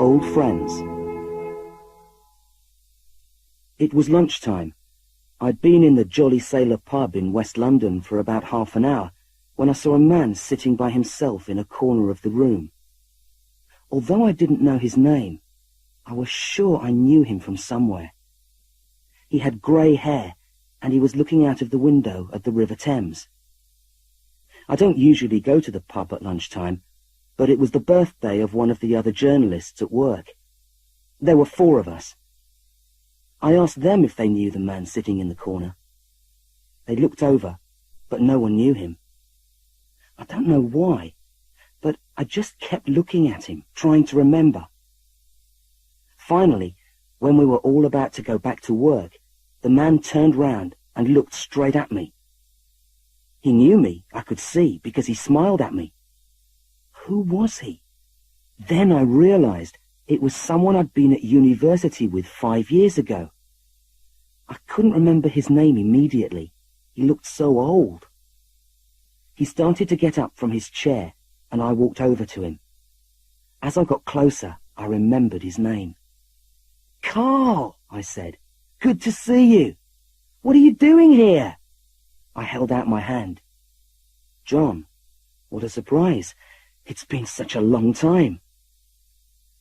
old friends. It was lunchtime. I'd been in the Jolly Sailor pub in West London for about half an hour when I saw a man sitting by himself in a corner of the room. Although I didn't know his name, I was sure I knew him from somewhere. He had grey hair, and he was looking out of the window at the River Thames. I don't usually go to the pub at lunchtime, but it was the birthday of one of the other journalists at work. There were 4 of us. I asked them if they knew the man sitting in the corner. They looked over, but no one knew him. I don't know why, but I just kept looking at him, trying to remember. Finally, when we were all about to go back to work, the man turned round and looked straight at me. He knew me, I could see, because he smiled at me. Who was he? Then I realized it was someone I'd been at university with 5 years ago. I couldn't remember his name immediately. He looked so old. He started to get up from his chair, and I walked over to him. As I got closer, I remembered his name. "Carl," I said. "Good to see you. What are you doing here?" I held out my hand. "John, what a surprise. It's been such a long time."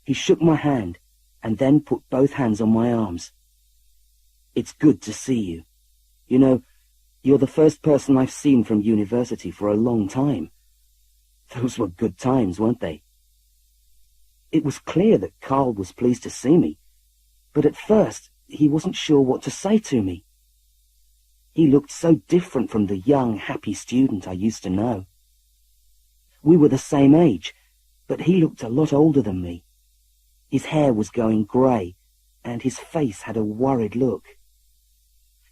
He shook my hand and then put both hands on my arms. "It's good to see you. You know, you're the first person I've seen from university for a long time. Those were good times, weren't they?" It was clear that Carl was pleased to see me, but at first he wasn't sure what to say to me. He looked so different from the young, happy student I used to know. We were the same age, but he looked a lot older than me. His hair was going grey, and his face had a worried look.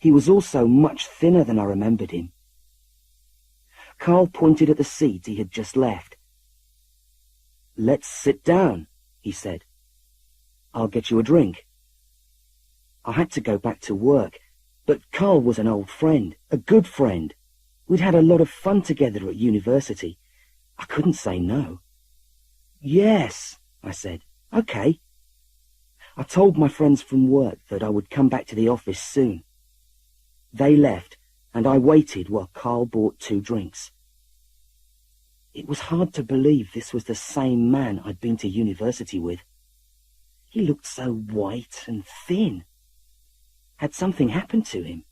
He was also much thinner than I remembered him. Carl pointed at the seat he had just left. "Let's sit down," he said. "I'll get you a drink." I had to go back to work, but Carl was an old friend, a good friend. We'd had a lot of fun together at university. I couldn't say no. "Yes," I said. "Okay." I told my friends from work that I would come back to the office soon. They left, and I waited while Carl bought 2 drinks. It was hard to believe this was the same man I'd been to university with. He looked so white and thin. Had something happened to him?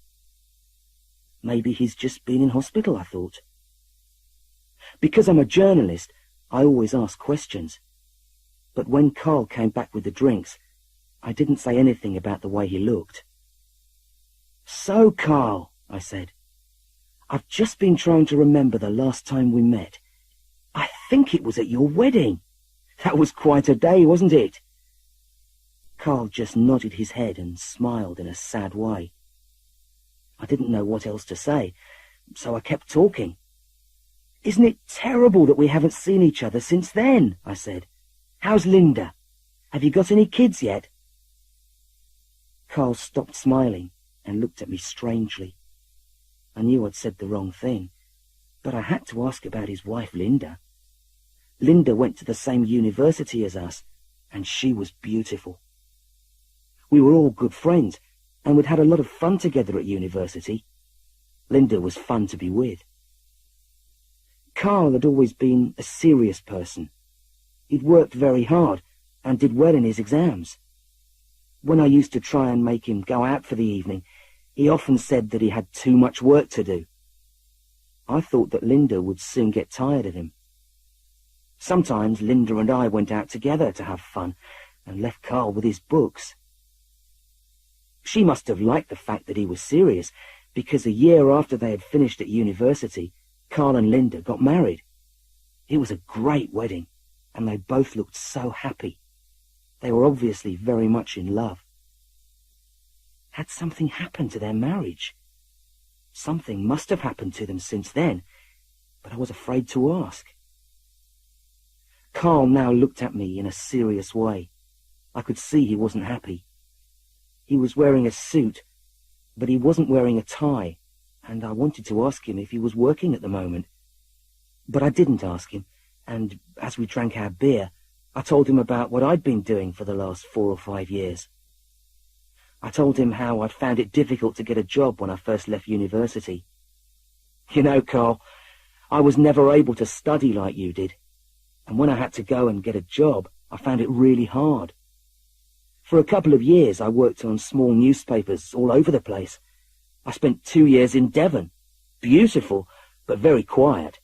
Maybe he's just been in hospital, I thought. Because I'm a journalist, I always ask questions. But when Carl came back with the drinks, I didn't say anything about the way he looked. "So, Carl," I said, "I've just been trying to remember the last time we met. I think it was at your wedding. That was quite a day, wasn't it?" Carl just nodded his head and smiled in a sad way. I didn't know what else to say, so I kept talking. "Isn't it terrible that we haven't seen each other since then?" I said. "How's Linda? Have you got any kids yet?" Carl stopped smiling and looked at me strangely. I knew I'd said the wrong thing, but I had to ask about his wife, Linda. Linda went to the same university as us, and she was beautiful. We were all good friends, and we'd had a lot of fun together at university. Linda was fun to be with. Carl had always been a serious person. He'd worked very hard and did well in his exams. When I used to try and make him go out for the evening, he often said that he had too much work to do. I thought that Linda would soon get tired of him. Sometimes Linda and I went out together to have fun and left Carl with his books. She must have liked the fact that he was serious, because a year after they had finished at university, Carl and Linda got married. It was a great wedding, and they both looked so happy. They were obviously very much in love. Had something happened to their marriage? Something must have happened to them since then, but I was afraid to ask. Carl now looked at me in a serious way. I could see he wasn't happy. He was wearing a suit, but he wasn't wearing a tie, and I wanted to ask him if he was working at the moment. But I didn't ask him, and as we drank our beer, I told him about what I'd been doing for the last 4 or 5 years. I told him how I'd found it difficult to get a job when I first left university. You know, Carl, I was never able to study like you did, and when I had to go and get a job, I found it really hard. For a couple of years, I worked on small newspapers all over the place. I spent 2 years in Devon. Beautiful, but very quiet.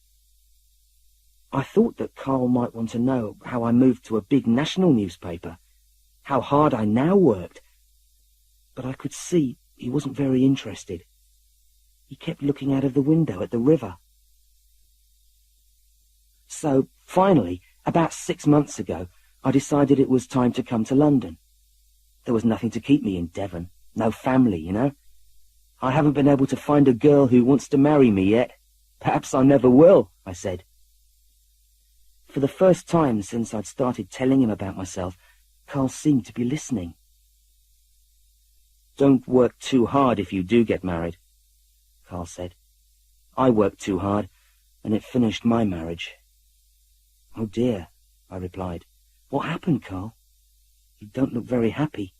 I thought that Carl might want to know how I moved to a big national newspaper, how hard I now worked. But I could see he wasn't very interested. He kept looking out of the window at the river. So, finally, about 6 months ago, I decided it was time to come to London. There was nothing to keep me in Devon, no family, you know. I haven't been able to find a girl who wants to marry me yet. Perhaps I never will, I said. For the first time since I'd started telling him about myself, Carl seemed to be listening. Don't work too hard if you do get married, Carl said. I worked too hard, and it finished my marriage. Oh dear, I replied. What happened, Carl? You don't look very happy.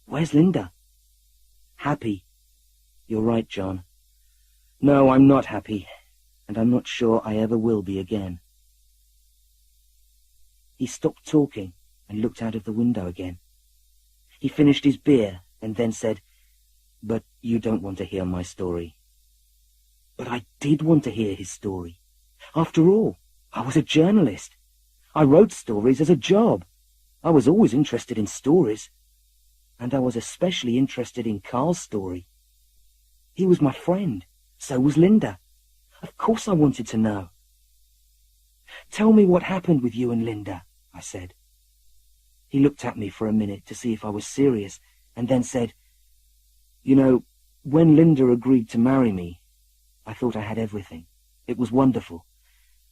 Where's Linda? Happy. You're right, John. No, I'm not happy, and I'm not sure I ever will be again. He stopped talking and looked out of the window again. He finished his beer and then said, But you don't want to hear my story. But I did want to hear his story. After all, I was a journalist. I wrote stories as a job. I was always interested in stories. And I was especially interested in Carl's story. He was my friend. So was Linda. Of course I wanted to know. Tell me what happened with you and Linda, I said. He looked at me for a minute to see if I was serious, and then said, You know, when Linda agreed to marry me, I thought I had everything. It was wonderful.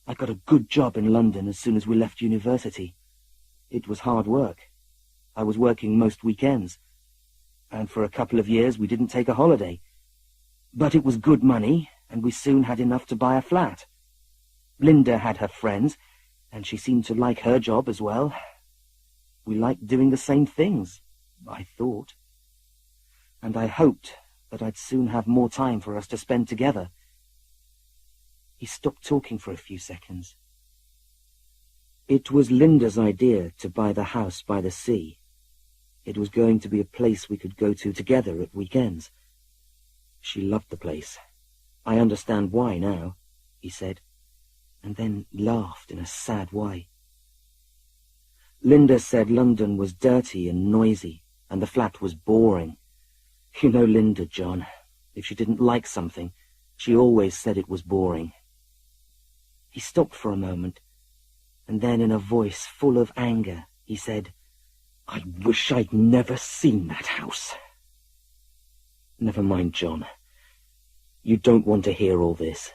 I got a good job in London as soon as we left university. It was hard work. I was working most weekends, and for a couple of years we didn't take a holiday. But it was good money, and we soon had enough to buy a flat. Linda had her friends, and she seemed to like her job as well. We liked doing the same things, I thought. And I hoped that I'd soon have more time for us to spend together. He stopped talking for a few seconds. It was Linda's idea to buy the house by the sea. It was going to be a place we could go to together at weekends. She loved the place. I understand why now, he said, and then laughed in a sad way. Linda said London was dirty and noisy, and the flat was boring. You know Linda, John. If she didn't like something, she always said it was boring. He stopped for a moment, and then in a voice full of anger, he said, I wish I'd never seen that house. Never mind, John. You don't want to hear all this.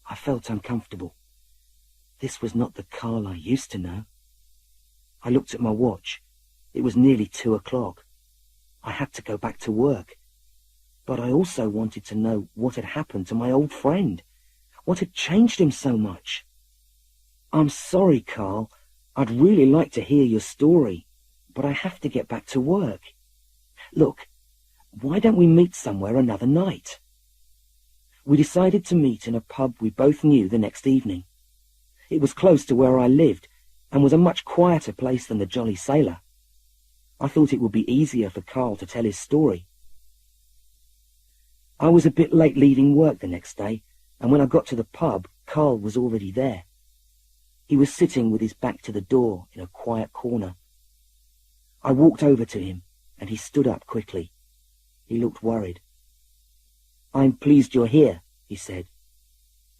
I felt uncomfortable. This was not the Carl I used to know. I looked at my watch. It was nearly 2 o'clock. I had to go back to work. But I also wanted to know what had happened to my old friend. What had changed him so much? I'm sorry, Carl. I'd really like to hear your story, but I have to get back to work. Look, why don't we meet somewhere another night? We decided to meet in a pub we both knew the next evening. It was close to where I lived, and was a much quieter place than the Jolly Sailor. I thought it would be easier for Carl to tell his story. I was a bit late leaving work the next day, and when I got to the pub, Carl was already there. He was sitting with his back to the door in a quiet corner. I walked over to him, and he stood up quickly. He looked worried. I'm pleased you're here, he said.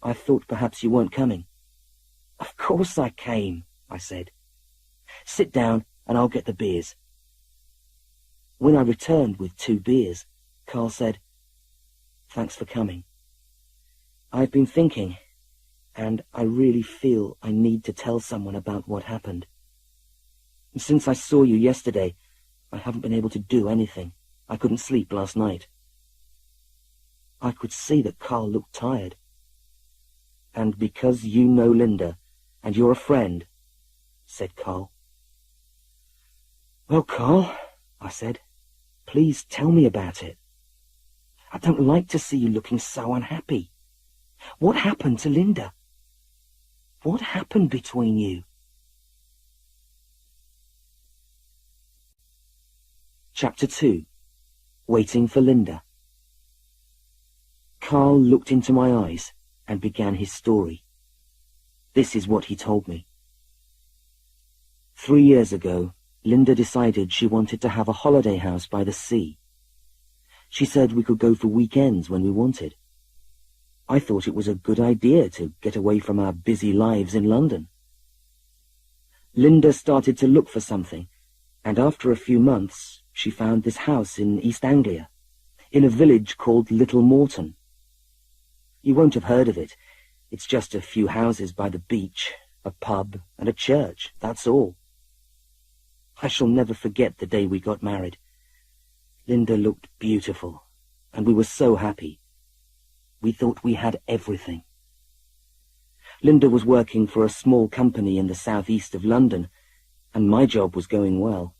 I thought perhaps you weren't coming. Of course I came, I said. Sit down, and I'll get the beers. When I returned with 2 beers, Carl said, Thanks for coming. I've been thinking, and I really feel I need to tell someone about what happened. Since I saw you yesterday, I haven't been able to do anything. I couldn't sleep last night. I could see that Carl looked tired. And because you know Linda, and you're a friend," said Carl. "Well, Carl," I said, "please tell me about it. I don't like to see you looking so unhappy. What happened to Linda? What happened between you?" Chapter 2. Waiting for Linda. Carl looked into my eyes and began his story. This is what he told me. 3 years ago, Linda decided she wanted to have a holiday house by the sea. She said we could go for weekends when we wanted. I thought it was a good idea to get away from our busy lives in London. Linda started to look for something, and after a few months, she found this house in East Anglia, in a village called Little Moreton. You won't have heard of it. It's just a few houses by the beach, a pub, and a church, that's all. I shall never forget the day we got married. Linda looked beautiful, and we were so happy. We thought we had everything. Linda was working for a small company in the southeast of London, and my job was going well.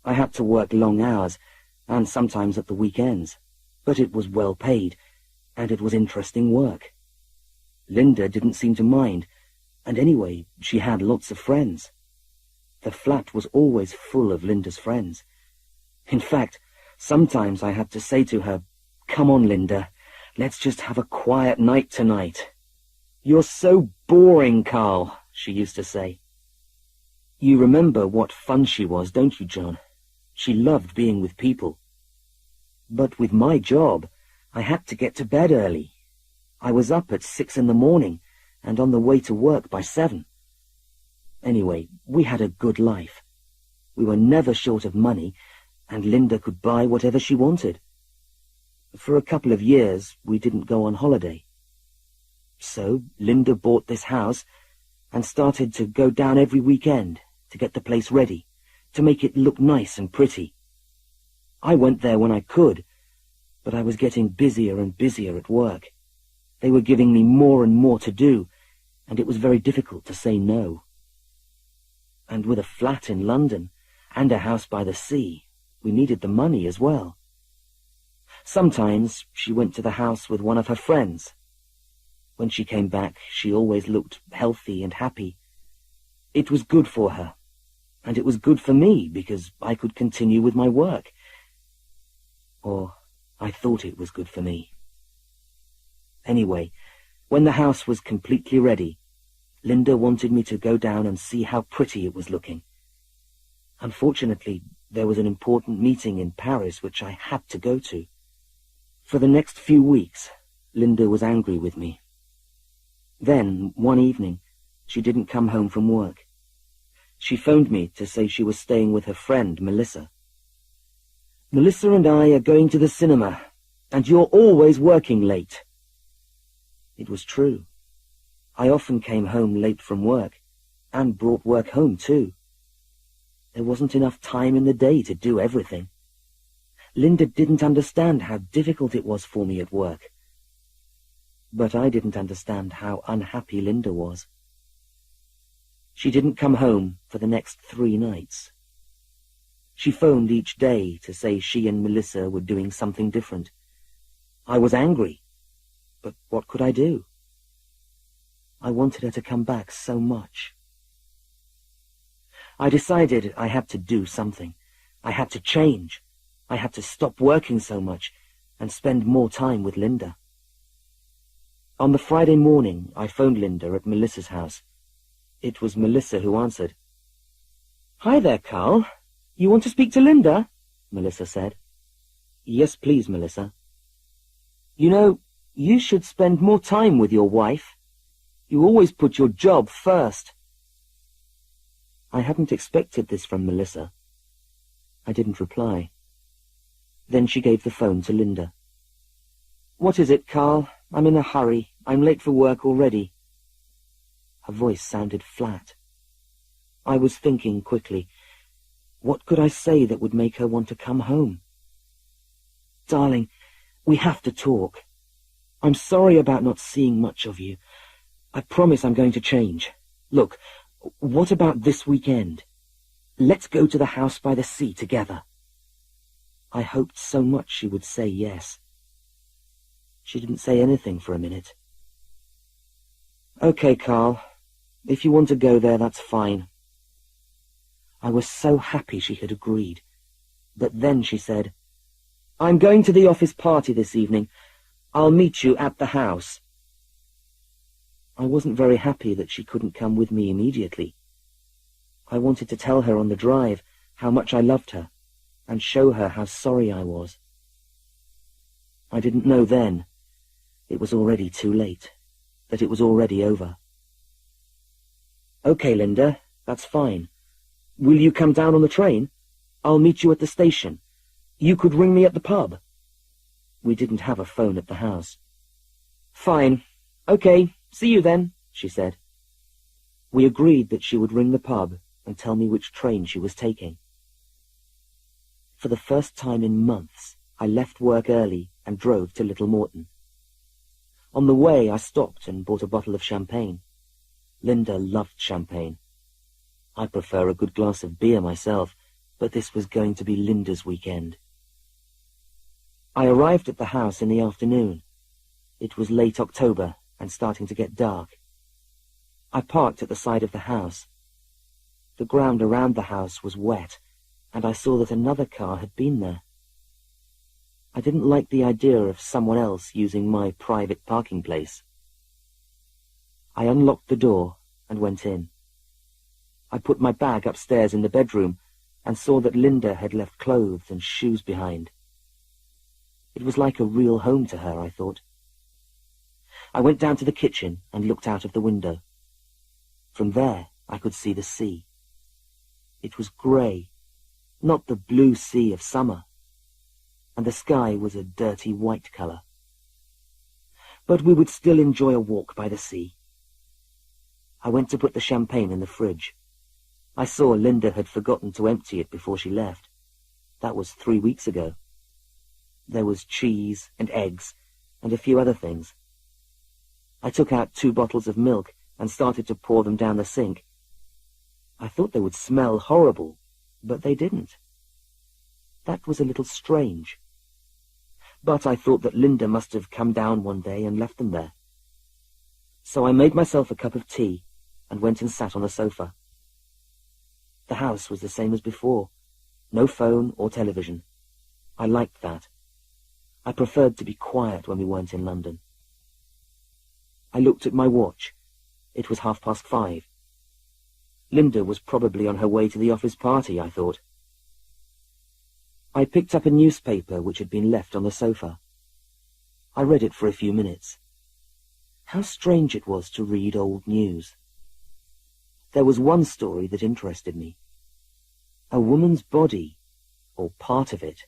I had to work long hours, and sometimes at the weekends, but it was well paid, and it was interesting work. Linda didn't seem to mind, and anyway, she had lots of friends. The flat was always full of Linda's friends. In fact, sometimes I had to say to her, "Come on, Linda, let's just have a quiet night tonight." "You're so boring, Carl," she used to say. You remember what fun she was, don't you, John? She loved being with people. But with my job, I had to get to bed early. I was up at 6 in the morning and on the way to work by 7. Anyway, we had a good life. We were never short of money, and Linda could buy whatever she wanted. For a couple of years, we didn't go on holiday. So Linda bought this house and started to go down every weekend to get the place ready, to make it look nice and pretty. I went there when I could, but I was getting busier and busier at work. They were giving me more and more to do, and it was very difficult to say no. And with a flat in London and a house by the sea, we needed the money as well. Sometimes she went to the house with one of her friends. When she came back, she always looked healthy and happy. It was good for her, and it was good for me because I could continue with my work. Or I thought it was good for me. Anyway, when the house was completely ready, Linda wanted me to go down and see how pretty it was looking. Unfortunately, there was an important meeting in Paris which I had to go to. For the next few weeks, Linda was angry with me. Then, one evening, she didn't come home from work. She phoned me to say she was staying with her friend, Melisa. "Melisa and I are going to the cinema, and you're always working late." It was true. I often came home late from work, and brought work home too. There wasn't enough time in the day to do everything. Linda didn't understand how difficult it was for me at work. But I didn't understand how unhappy Linda was. She didn't come home for the next 3 nights. She phoned each day to say she and Melisa were doing something different. I was angry, but what could I do? I wanted her to come back so much. I decided I had to do something. I had to change. I had to stop working so much and spend more time with Linda. On the Friday morning, I phoned Linda at Melisa's house. It was Melisa who answered. "Hi there, Carl. You want to speak to Linda?" Melisa said. "Yes, please, Melisa." "You know, you should spend more time with your wife. You always put your job first." I hadn't expected this from Melisa. I didn't reply. Then she gave the phone to Linda. "What is it, Carl? I'm in a hurry. I'm late for work already." Her voice sounded flat. I was thinking quickly. What could I say that would make her want to come home? "Darling, we have to talk. I'm sorry about not seeing much of you. I promise I'm going to change. Look, what about this weekend? Let's go to the house by the sea together. I hoped so much she would say yes. She didn't say anything for a minute. Okay, Carl. If you want to go there, that's fine. I was so happy she had agreed. But then she said, I'm going to the office party this evening. I'll meet you at the house. I wasn't very happy that she couldn't come with me immediately. I wanted to tell her on the drive how much I loved her and show her how sorry I was. I didn't know then, it was already too late, that it was already over. Okay, Linda, that's fine. Will you come down on the train? I'll meet you at the station. You could ring me at the pub. We didn't have a phone at the house. Fine. Okay, see you then, she said. We agreed that she would ring the pub and tell me which train she was taking. For the first time in months, I left work early and drove to Little Moreton. On the way, I stopped and bought a bottle of champagne. Linda loved champagne. I prefer a good glass of beer myself, but this was going to be Linda's weekend. I arrived at the house in the afternoon. It was late October and starting to get dark. I parked at the side of the house. The ground around the house was wet, and I saw that another car had been there. I didn't like the idea of someone else using my private parking place. I unlocked the door and went in. I put my bag upstairs in the bedroom and saw that Linda had left clothes and shoes behind. It was like a real home to her, I thought. I went down to the kitchen and looked out of the window. From there, I could see the sea. It was grey, not the blue sea of summer, and the sky was a dirty white colour. But we would still enjoy a walk by the sea. I went to put the champagne in the fridge. I saw Linda had forgotten to empty it before she left. That was 3 weeks ago. There was cheese and eggs and a few other things. I took out 2 bottles of milk and started to pour them down the sink. I thought they would smell horrible, but they didn't. That was a little strange. But I thought that Linda must have come down one day and left them there. So I made myself a cup of tea and went and sat on the sofa. The house was the same as before. No phone or television. I liked that. I preferred to be quiet when we weren't in London. I looked at my watch. It was 5:30. Linda was probably on her way to the office party, I thought. I picked up a newspaper which had been left on the sofa. I read it for a few minutes. How strange it was to read old news. There was one story that interested me. A woman's body, or part of it,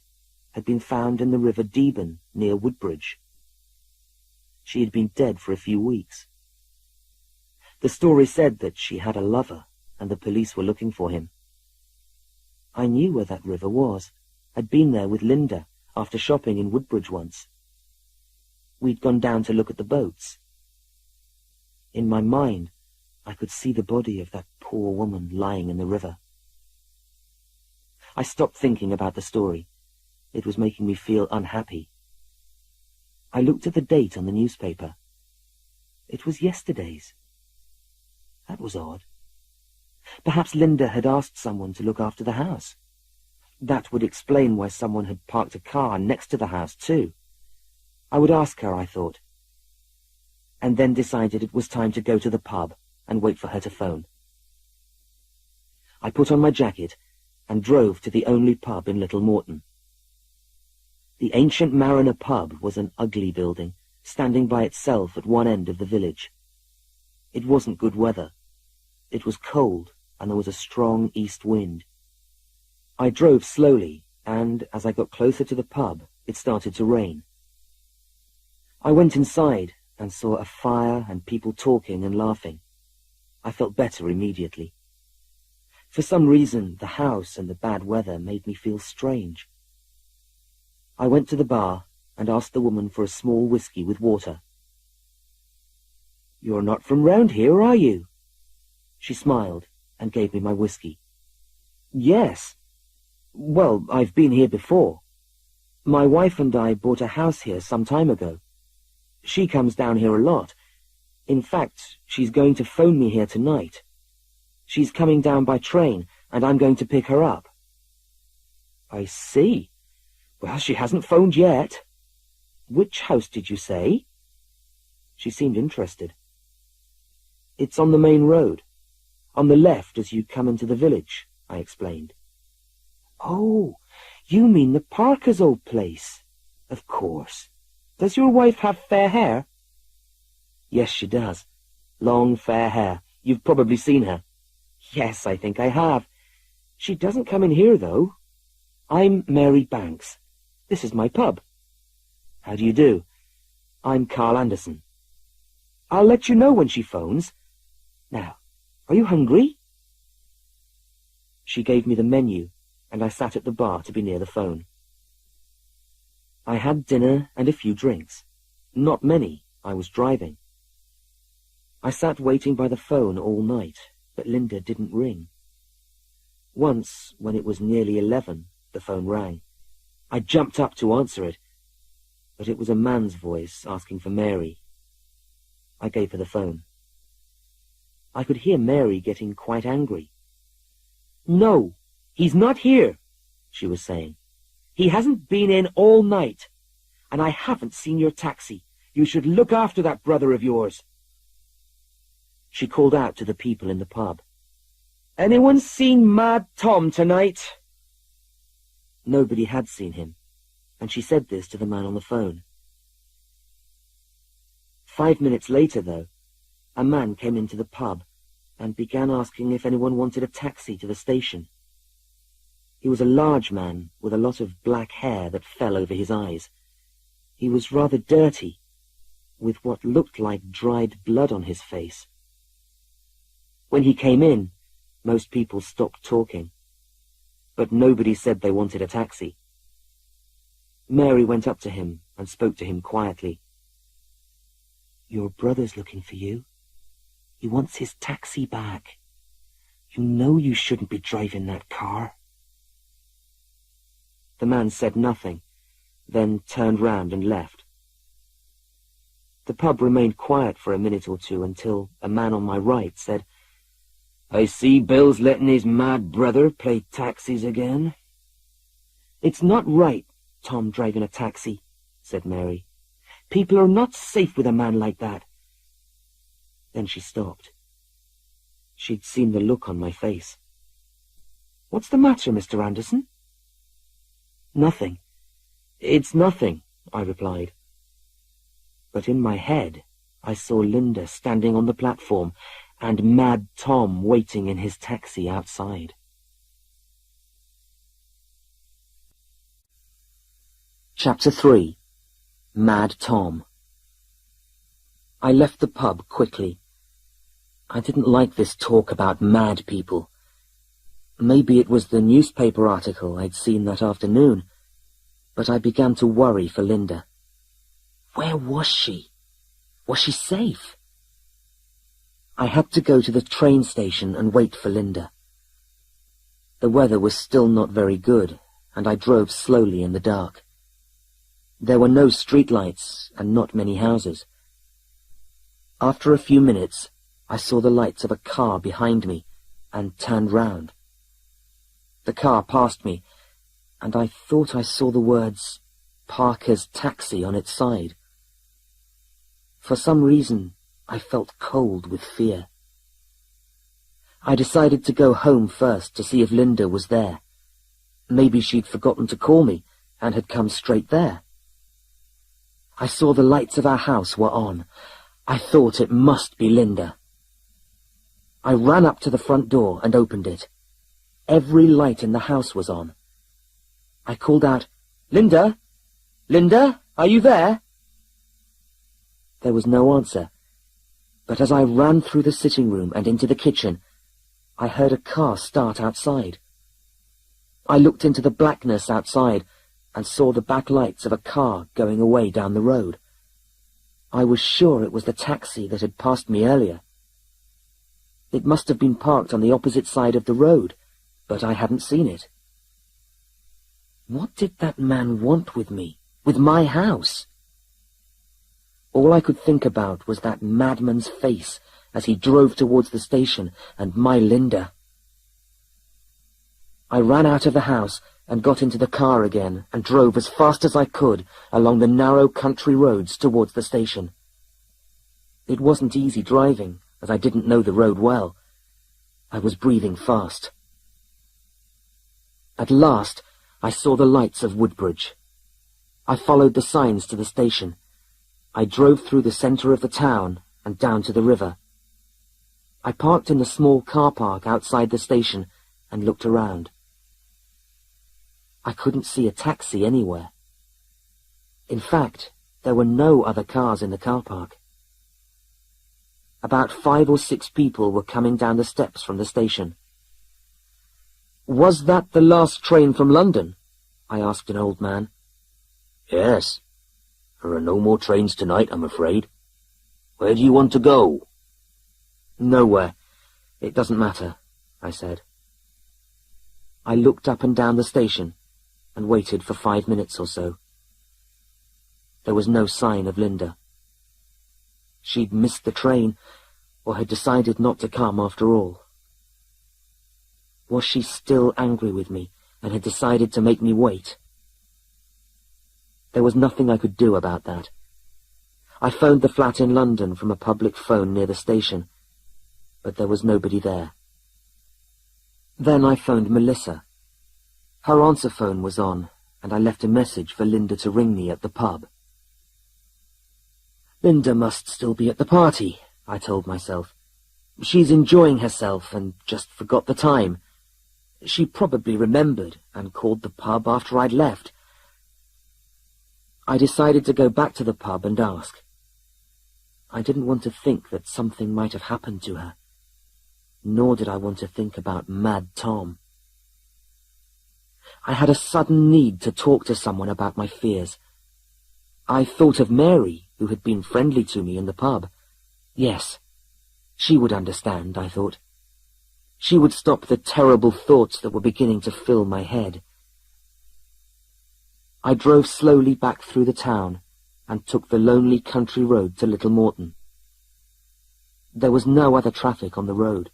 had been found in the River Deben near Woodbridge. She had been dead for a few weeks. The story said that she had a lover, and the police were looking for him. I knew where that river was. I'd been there with Linda after shopping in Woodbridge once. We'd gone down to look at the boats. In my mind, I could see the body of that poor woman lying in the river. I stopped thinking about the story. It was making me feel unhappy. I looked at the date on the newspaper. It was yesterday's. That was odd. Perhaps Linda had asked someone to look after the house. That would explain why someone had parked a car next to the house, too. I would ask her, I thought, and then decided it was time to go to the pub and wait for her to phone. I put on my jacket and drove to the only pub in Little Moreton. The Ancient Mariner pub was an ugly building, standing by itself at one end of the village. It wasn't good weather. It was cold, and there was a strong east wind. I drove slowly, and as I got closer to the pub, it started to rain. I went inside and saw a fire and people talking and laughing. I felt better immediately. For some reason, the house and the bad weather made me feel strange. I went to the bar and asked the woman for a small whiskey with water. "You're not from round here, are you?" She smiled and gave me my whiskey. Yes. Well, I've been here before. My wife and I bought a house here some time ago. She comes down here a lot. In fact, she's going to phone me here tonight. She's coming down by train, and I'm going to pick her up. I see. Well, she hasn't phoned yet. Which house did you say? She seemed interested. It's on the main road. On the left as you come into the village, I explained. Oh, you mean the Parker's old place. Of course. Does your wife have fair hair? Yes, she does. Long, fair hair. You've probably seen her. Yes, I think I have. She doesn't come in here, though. I'm Mary Banks. This is my pub. How do you do? I'm Carl Anderson. I'll let you know when she phones. Now, are you hungry? She gave me the menu, and I sat at the bar to be near the phone. I had dinner and a few drinks. Not many. I was driving. I sat waiting by the phone all night, but Linda didn't ring. Once, when it was nearly 11, the phone rang. I jumped up to answer it, but it was a man's voice asking for Mary. I gave her the phone. I could hear Mary getting quite angry. No, he's not here, she was saying. He hasn't been in all night, and I haven't seen your taxi. You should look after that brother of yours. She called out to the people in the pub. Anyone seen Mad Tom tonight? Nobody had seen him, and she said this to the man on the phone. 5 minutes later, though, a man came into the pub and began asking if anyone wanted a taxi to the station. He was a large man with a lot of black hair that fell over his eyes. He was rather dirty, with what looked like dried blood on his face. When he came in, most people stopped talking, but nobody said they wanted a taxi. Mary went up to him and spoke to him quietly. Your brother's looking for you. He wants his taxi back. You know you shouldn't be driving that car. The man said nothing, then turned round and left. The pub remained quiet for a minute or two until a man on my right said, I see Bill's letting his mad brother play taxis again. It's not right, Tom driving a taxi, said Mary. People are not safe with a man like that. Then she stopped. She'd seen the look on my face. What's the matter, Mr. Anderson? Nothing. It's nothing, I replied. But in my head, I saw Linda standing on the platform and Mad Tom waiting in his taxi outside. Chapter 3. Mad Tom. I left the pub quickly. I didn't like this talk about mad people. Maybe it was the newspaper article I'd seen that afternoon, but I began to worry for Linda. Where was she? Was she safe? I had to go to the train station and wait for Linda. The weather was still not very good, and I drove slowly in the dark. There were no streetlights and not many houses. After a few minutes, I saw the lights of a car behind me and turned round. The car passed me, and I thought I saw the words Parker's Taxi on its side. For some reason, I felt cold with fear. I decided to go home first to see if Linda was there. Maybe she'd forgotten to call me and had come straight there. I saw the lights of our house were on. I thought it must be Linda. I ran up to the front door and opened it. Every light in the house was on. I called out, Linda? Linda, are you there? There was no answer, but as I ran through the sitting room and into the kitchen, I heard a car start outside. I looked into the blackness outside and saw the back lights of a car going away down the road. I was sure it was the taxi that had passed me earlier. It must have been parked on the opposite side of the road, but I hadn't seen it. What did that man want with me, with my house? All I could think about was that madman's face as he drove towards the station, and my Linda. I ran out of the house and got into the car again and drove as fast as I could along the narrow country roads towards the station. It wasn't easy driving, as I didn't know the road well. I was breathing fast. At last, I saw the lights of Woodbridge. I followed the signs to the station. I drove through the centre of the town and down to the river. I parked in the small car park outside the station and looked around. I couldn't see a taxi anywhere. In fact, there were no other cars in the car park. About 5 or 6 people were coming down the steps from the station. "Was that the last train from London?" I asked an old man. "Yes. There are no more trains tonight, I'm afraid. Where do you want to go?" "Nowhere. It doesn't matter," I said. I looked up and down the station and waited for 5 minutes or so. There was no sign of Linda. She'd missed the train, or had decided not to come after all. Was she still angry with me and had decided to make me wait? There was nothing I could do about that. I phoned the flat in London from a public phone near the station, but there was nobody there. Then I phoned Melisa. Her answer phone was on, and I left a message for Linda to ring me at the pub. Linda must still be at the party, I told myself. She's enjoying herself and just forgot the time. She probably remembered and called the pub after I'd left. I decided to go back to the pub and ask. I didn't want to think that something might have happened to her, nor did I want to think about Mad Tom. I had a sudden need to talk to someone about my fears. I thought of Mary, who had been friendly to me in the pub. Yes, she would understand, I thought. She would stop the terrible thoughts that were beginning to fill my head. I drove slowly back through the town and took the lonely country road to Little Moreton. There was no other traffic on the road.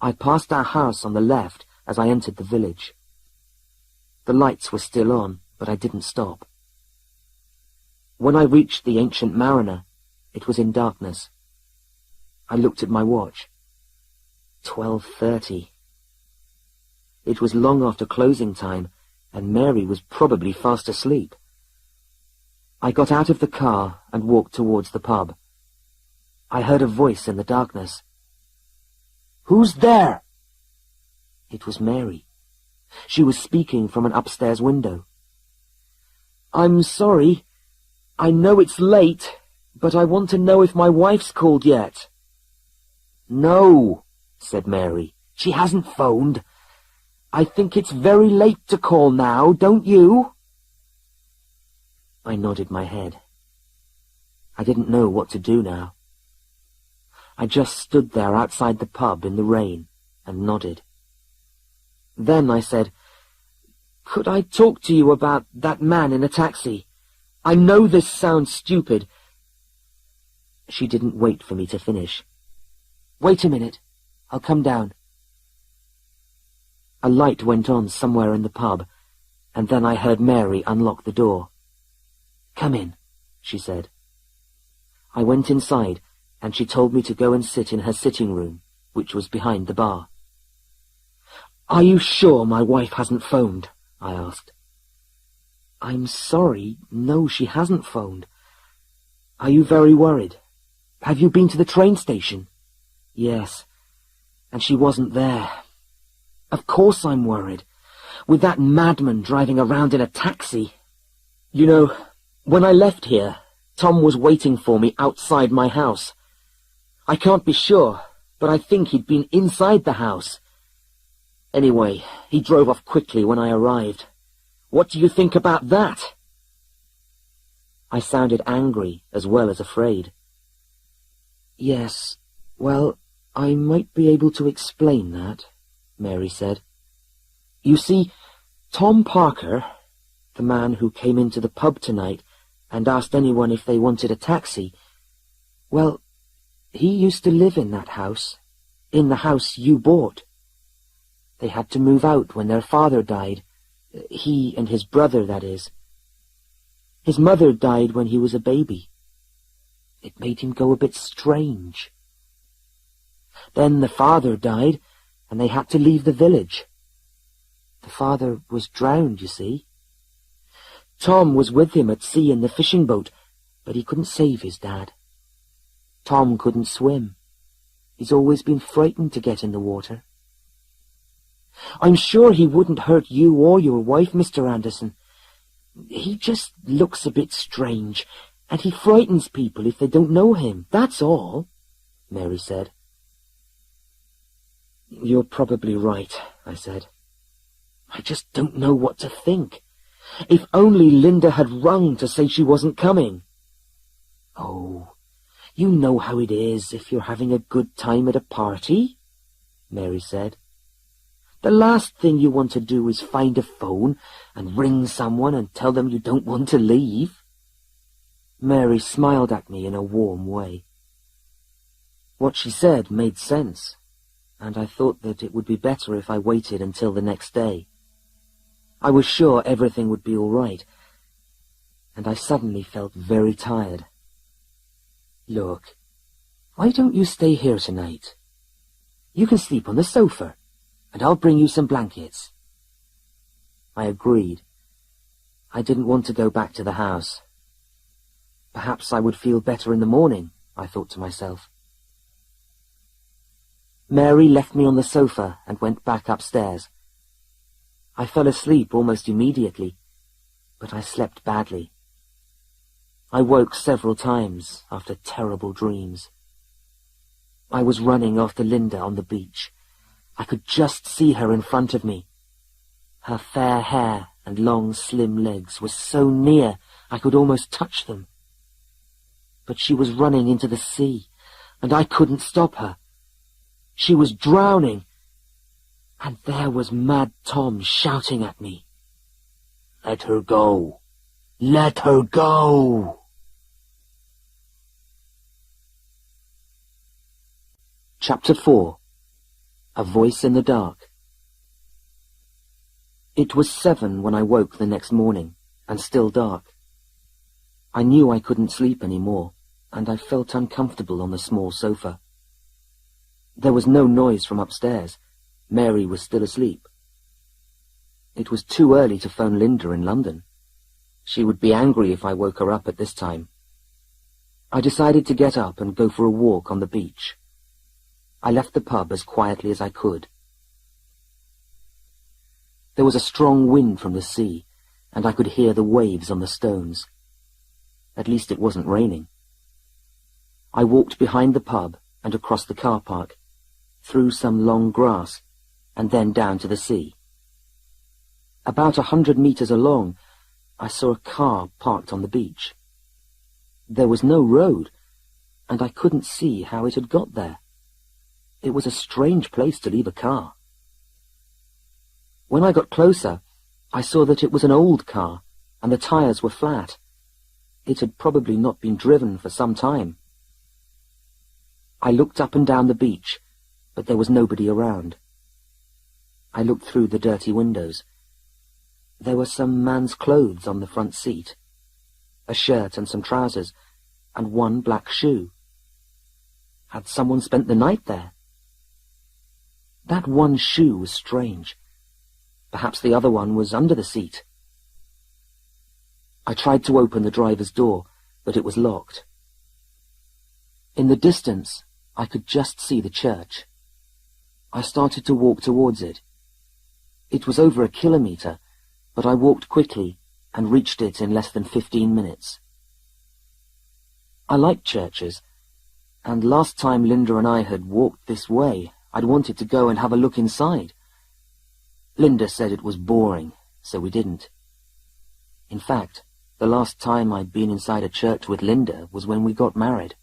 I passed our house on the left as I entered the village. The lights were still on, but I didn't stop. When I reached the Ancient Mariner, it was in darkness. I looked at my watch. 12:30. It was long after closing time, and Mary was probably fast asleep. I got out of the car and walked towards the pub. I heard a voice in the darkness. "Who's there?" It was Mary. She was speaking from an upstairs window. "I'm sorry. I know it's late, but I want to know if my wife's called yet." "No," said Mary. "She hasn't phoned. I think it's very late to call now, don't you?" I nodded my head. I didn't know what to do now. I just stood there outside the pub in the rain and nodded. Then I said, "Could I talk to you about that man in a taxi? I know this sounds stupid." She didn't wait for me to finish. "Wait a minute. I'll come down." A light went on somewhere in the pub, and then I heard Mary unlock the door. "Come in," she said. I went inside, and she told me to go and sit in her sitting room, which was behind the bar. "Are you sure my wife hasn't phoned?" I asked. "I'm sorry, no, she hasn't phoned." "Are you very worried? Have you been to the train station?" "Yes, and she wasn't there." "Of course I'm worried, with that madman driving around in a taxi. You know, when I left here, Tom was waiting for me outside my house. I can't be sure, but I think he'd been inside the house. Anyway, he drove off quickly when I arrived. What do you think about that?" I sounded angry as well as afraid. "Yes, well, "I might be able to explain that," Mary said. "You see, Tom Parker, the man who came into the pub tonight and asked anyone if they wanted a taxi, well, he used to live in that house, in the house you bought. They had to move out when their father died. He and his brother, that is. His mother died when he was a baby. It made him go a bit strange. Then the father died, and they had to leave the village. The father was drowned, you see. Tom was with him at sea in the fishing boat, but he couldn't save his dad. Tom couldn't swim. He's always been frightened to get in the water. I'm sure he wouldn't hurt you or your wife, Mr. Anderson. He just looks a bit strange, and he frightens people if they don't know him, that's all," Mary said. "You're probably right," I said. "I just don't know what to think. If only Linda had rung to say she wasn't coming." "Oh, you know how it is if you're having a good time at a party," Mary said. "The last thing you want to do is find a phone and ring someone and tell them you don't want to leave." Mary smiled at me in a warm way. What she said made sense, and I thought that it would be better if I waited until the next day. I was sure everything would be all right, and I suddenly felt very tired. "Look, why don't you stay here tonight? You can sleep on the sofa, and I'll bring you some blankets." I agreed. I didn't want to go back to the house. Perhaps I would feel better in the morning, I thought to myself. Mary left me on the sofa and went back upstairs. I fell asleep almost immediately, but I slept badly. I woke several times after terrible dreams. I was running after Linda on the beach. I could just see her in front of me. Her fair hair and long, slim legs were so near I could almost touch them. But she was running into the sea, and I couldn't stop her. She was drowning, and there was Mad Tom shouting at me. "Let her go! Let her go!" Chapter 4. A Voice in the Dark. It was 7 when I woke the next morning, and still dark. I knew I couldn't sleep any more, and I felt uncomfortable on the small sofa. There was no noise from upstairs. Mary was still asleep. It was too early to phone Linda in London. She would be angry if I woke her up at this time. I decided to get up and go for a walk on the beach. I left the pub as quietly as I could. There was a strong wind from the sea, and I could hear the waves on the stones. At least it wasn't raining. I walked behind the pub and across the car park, through some long grass, and then down to the sea. About 100 meters along, I saw a car parked on the beach. There was no road, and I couldn't see how it had got there. It was a strange place to leave a car. When I got closer, I saw that it was an old car, and the tires were flat. It had probably not been driven for some time. I looked up and down the beach, but there was nobody around. I looked through the dirty windows. There were some man's clothes on the front seat, a shirt and some trousers, and one black shoe. Had someone spent the night there? That one shoe was strange. Perhaps the other one was under the seat. I tried to open the driver's door, but it was locked. In the distance, I could just see the church. I started to walk towards it. It was over a kilometre, but I walked quickly and reached it in less than 15 minutes. I liked churches, and last time Linda and I had walked this way, I'd wanted to go and have a look inside. Linda said it was boring, so we didn't. In fact, the last time I'd been inside a church with Linda was when we got married.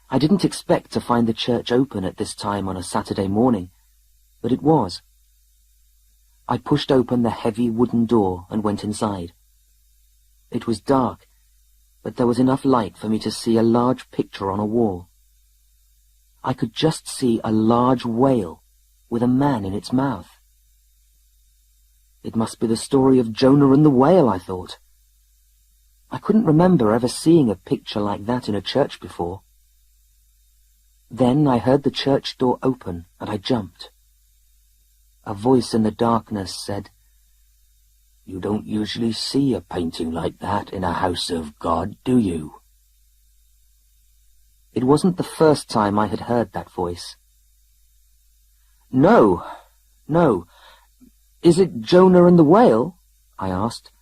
I didn't expect to find the church open at this time on a Saturday morning, but it was. I pushed open the heavy wooden door and went inside. It was dark, but there was enough light for me to see a large picture on a wall. I could just see a large whale with a man in its mouth. It must be the story of Jonah and the whale, I thought. I couldn't remember ever seeing a picture like that in a church before. Then I heard the church door open, and I jumped. A voice in the darkness said, "You don't usually see a painting like that in a house of God, do you?" It wasn't the first time I had heard that voice. No. Is it Jonah and the whale?" I asked.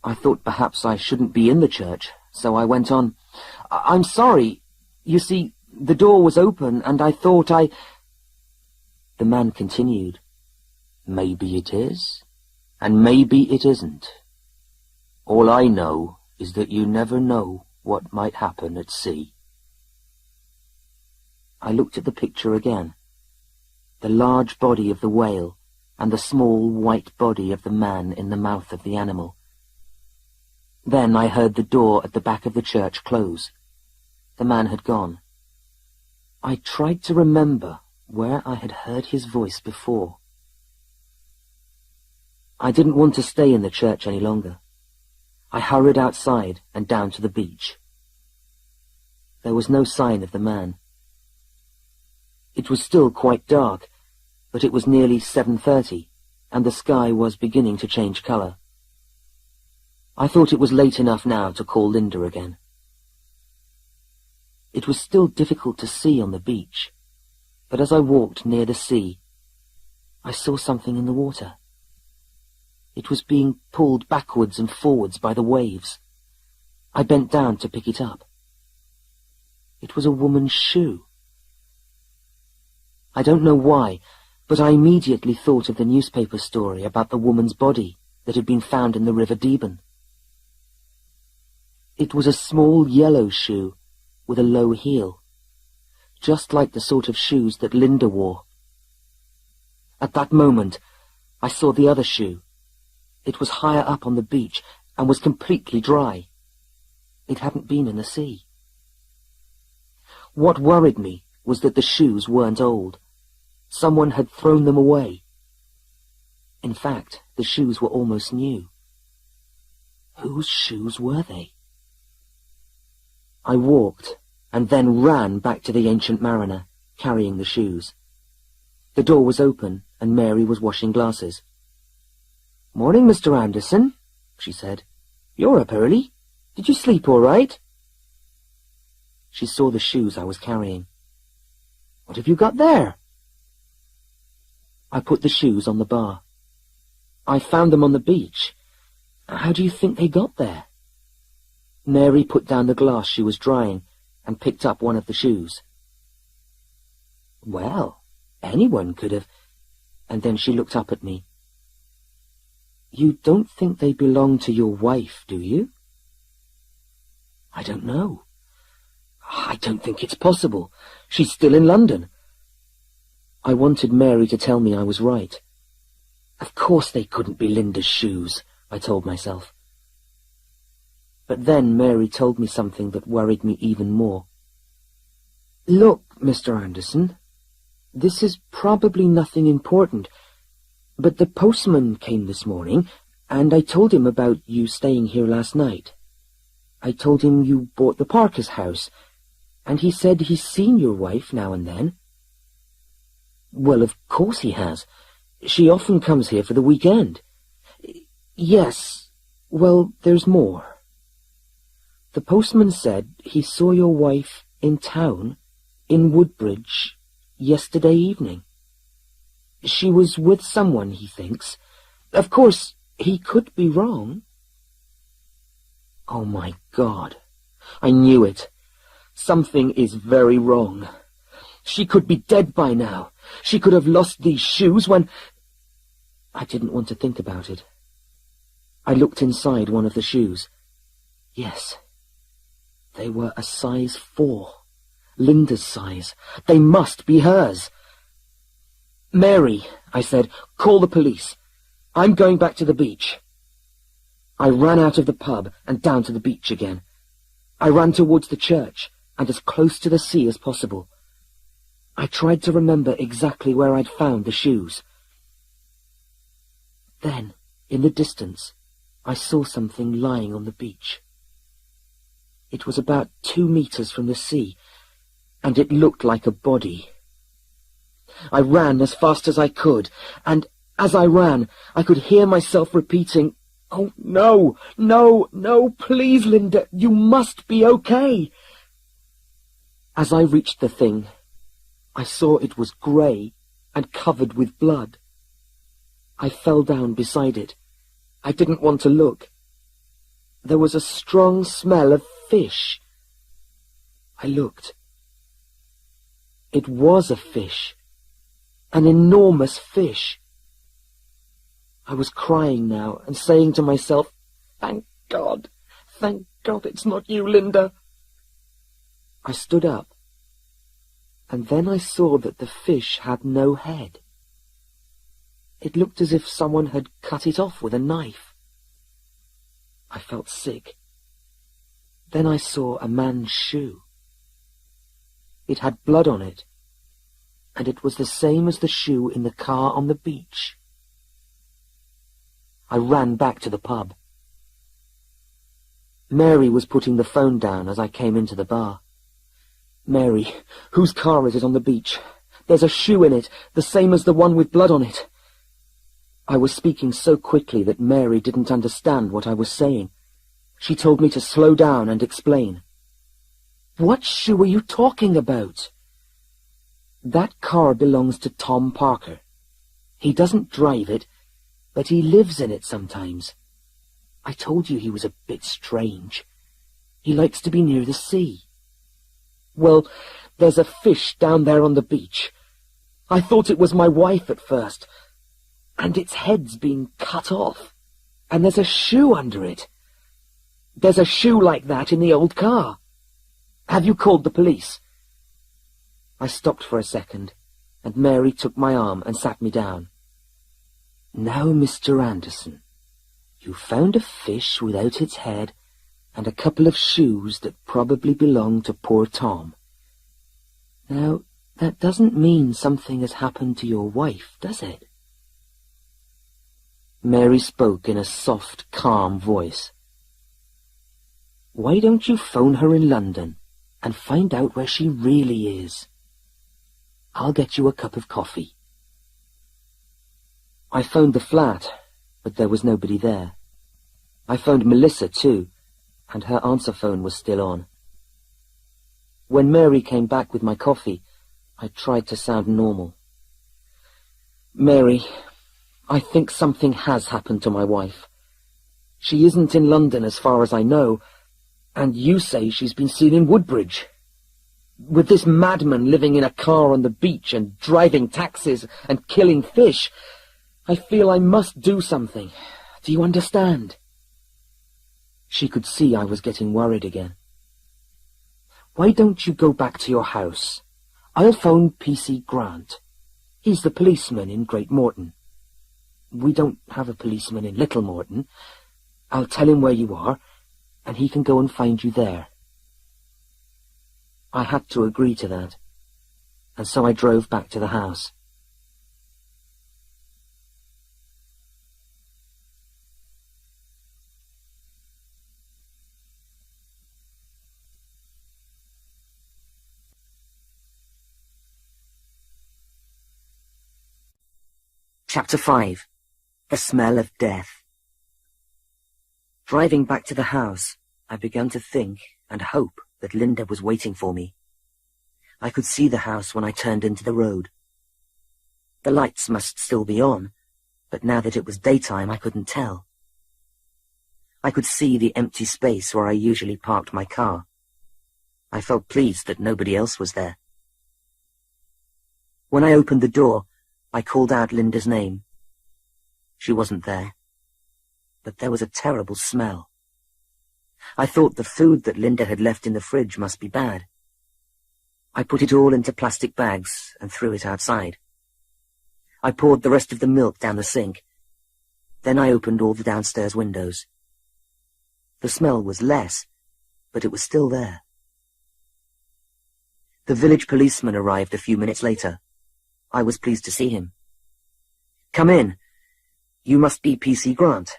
I thought perhaps I shouldn't be in the church, so I went on. "I'm sorry. You see, the door was open, and I thought I—" The man continued. "Maybe it is, and maybe it isn't. All I know is that you never know what might happen at sea." I looked at the picture again. The large body of the whale and the small white body of the man in the mouth of the animal. Then I heard the door at the back of the church close. The man had gone. I tried to remember where I had heard his voice before. I didn't want to stay in the church any longer. I hurried outside and down to the beach. There was no sign of the man. It was still quite dark, but it was nearly 7:30, and the sky was beginning to change colour. I thought it was late enough now to call Linda again. It was still difficult to see on the beach, but as I walked near the sea, I saw something in the water. It was being pulled backwards and forwards by the waves. I bent down to pick it up. It was a woman's shoe. I don't know why, but I immediately thought of the newspaper story about the woman's body that had been found in the River Deben. It was a small yellow shoe with a low heel, just like the sort of shoes that Linda wore. At that moment, I saw the other shoe. It was higher up on the beach and was completely dry. It hadn't been in the sea. What worried me was that the shoes weren't old. Someone had thrown them away. In fact, the shoes were almost new. Whose shoes were they? I walked and then ran back to the Ancient Mariner, carrying the shoes. The door was open and Mary was washing glasses. "Morning, Mr. Anderson," she said. "You're up early. Did you sleep all right?" She saw the shoes I was carrying. "What have you got there?" I put the shoes on the bar. "I found them on the beach. How do you think they got there?" Mary put down the glass she was drying and picked up one of the shoes. "Well, anyone could have—" And then she looked up at me. "You don't think they belong to your wife, do you?" "I don't know. I don't think it's possible. She's still in London." I wanted Mary to tell me I was right. Of course they couldn't be Linda's shoes, I told myself. But then Mary told me something that worried me even more. "Look, Mr. Anderson, this is probably nothing important, but the postman came this morning, and I told him about you staying here last night. I told him you bought the Parker's house, and he said he's seen your wife now and then." "Well, of course he has. She often comes here for the weekend." "Yes, well, there's more. The postman said he saw your wife in town, in Woodbridge, yesterday evening. She was with someone, he thinks. Of course, he could be wrong." Oh, my God. I knew it. Something is very wrong. She could be dead by now. She could have lost these shoes when... I didn't want to think about it. I looked inside one of the shoes. Yes, they were a size 4, Linda's size. They must be hers. "Mary," I said, "call the police. I'm going back to the beach." I ran out of the pub and down to the beach again. I ran towards the church and as close to the sea as possible. I tried to remember exactly where I'd found the shoes. Then, in the distance, I saw something lying on the beach. It was about 2 meters from the sea, and it looked like a body. I ran as fast as I could, and as I ran, I could hear myself repeating, "Oh, no, no, no, please, Linda, you must be okay." As I reached the thing, I saw it was grey and covered with blood. I fell down beside it. I didn't want to look. There was a strong smell of fish. I looked. It was a fish. An enormous fish. I was crying now and saying to myself, thank God it's not you, Linda." I stood up, and then I saw that the fish had no head. It looked as if someone had cut it off with a knife. I felt sick. Then I saw a man's shoe. It had blood on it, and it was the same as the shoe in the car on the beach. I ran back to the pub. Mary was putting the phone down as I came into the bar. "Mary, whose car is it on the beach? There's a shoe in it, the same as the one with blood on it." I was speaking so quickly that Mary didn't understand what I was saying. She told me to slow down and explain. "What shoe are you talking about?" "That car belongs to Tom Parker. He doesn't drive it, but he lives in it sometimes. I told you he was a bit strange. He likes to be near the sea. Well, there's a fish down there on the beach. I thought it was my wife at first, and its head's been cut off, and there's a shoe under it. There's a shoe like that in the old car. Have you called the police?" I stopped for a second, and Mary took my arm and sat me down. "Now, Mr. Anderson, you found a fish without its head and a couple of shoes that probably belong to poor Tom. Now, that doesn't mean something has happened to your wife, does it?" Mary spoke in a soft, calm voice. "Why don't you phone her in London and find out where she really is? I'll get you a cup of coffee." I phoned the flat, but there was nobody there. I phoned Melisa too, and her answer phone was still on. When Mary came back with my coffee, I tried to sound normal. "Mary, I think something has happened to my wife. She isn't in London as far as I know, and you say she's been seen in Woodbridge. With this madman living in a car on the beach and driving taxis and killing fish, I feel I must do something. Do you understand?" She could see I was getting worried again. "Why don't you go back to your house? I'll phone P.C. Grant. He's the policeman in Great Moreton. We don't have a policeman in Little Moreton. I'll tell him where you are, and he can go and find you there." I had to agree to that, and so I drove back to the house. Chapter 5. The Smell of Death. Driving back to the house, I began to think and hope that Linda was waiting for me. I could see the house when I turned into the road. The lights must still be on, but now that it was daytime I couldn't tell. I could see the empty space where I usually parked my car. I felt pleased that nobody else was there. When I opened the door, I called out Linda's name. She wasn't there, but there was a terrible smell. I thought the food that Linda had left in the fridge must be bad. I put it all into plastic bags and threw it outside. I poured the rest of the milk down the sink. Then I opened all the downstairs windows. The smell was less, but it was still there. The village policeman arrived a few minutes later. I was pleased to see him. "Come in. You must be P.C. Grant."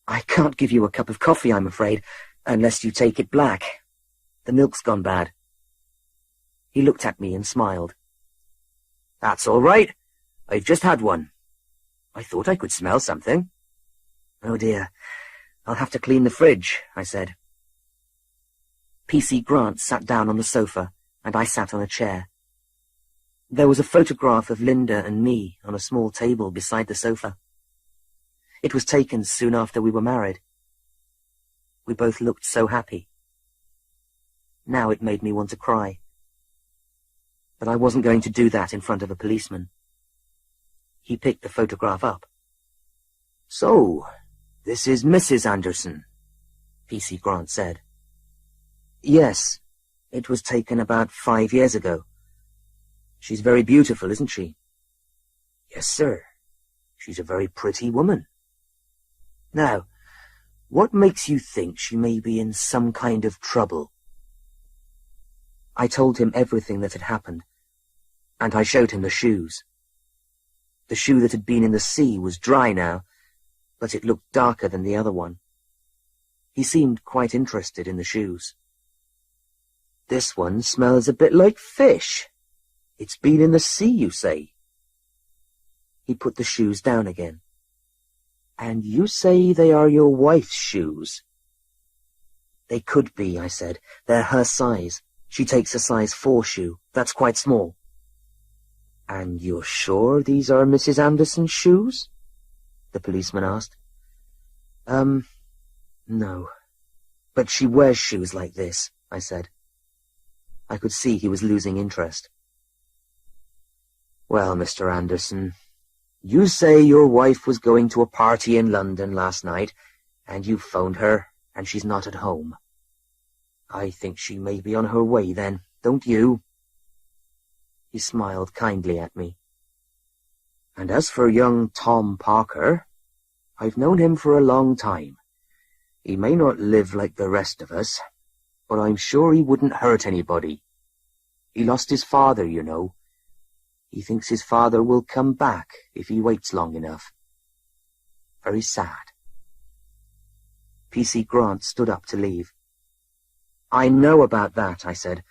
"I can't give you a cup of coffee, I'm afraid, unless you take it black. The milk's gone bad." He looked at me and smiled. "That's all right. I've just had one. I thought I could smell something." "Oh dear, I'll have to clean the fridge," I said. P.C. Grant sat down on the sofa, and I sat on a chair. There was a photograph of Linda and me on a small table beside the sofa. It was taken soon after we were married. We both looked so happy. Now it made me want to cry. But I wasn't going to do that in front of a policeman. He picked the photograph up. "So, this is Mrs. Anderson," P.C. Grant said. "Yes, it was taken about 5 years ago. She's very beautiful, isn't she?" "Yes, sir. She's a very pretty woman." "Now, what makes you think she may be in some kind of trouble?" I told him everything that had happened, and I showed him the shoes. The shoe that had been in the sea was dry now, but it looked darker than the other one. He seemed quite interested in the shoes. "This one smells a bit like fish. It's been in the sea, you say?" He put the shoes down again. "And you say they are your wife's shoes?" "They could be," I said. "They're her size. She takes a size 4 shoe. That's quite small." "And you're sure these are Mrs. Anderson's shoes?" the policeman asked. No. But she wears shoes like this," I said. I could see he was losing interest. "Well, Mr. Anderson, you say your wife was going to a party in London last night, and you phoned her, and she's not at home. I think she may be on her way then, don't you?" He smiled kindly at me. "And as for young Tom Parker, I've known him for a long time. He may not live like the rest of us, but I'm sure he wouldn't hurt anybody. He lost his father, you know. He thinks his father will come back if he waits long enough. Very sad." P.C. Grant stood up to leave. "I know about that," I said,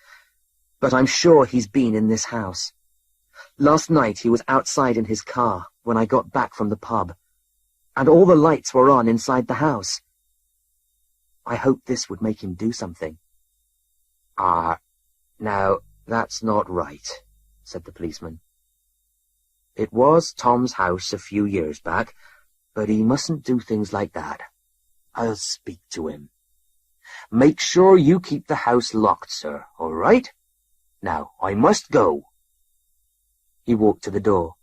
"but I'm sure he's been in this house. Last night he was outside in his car when I got back from the pub, and all the lights were on inside the house. I hoped this would make him do something." Now, that's not right," said the policeman. "It was Tom's house a few years back, but he mustn't do things like that. I'll speak to him. Make sure you keep the house locked, sir, all right? Now, I must go." He walked to the door.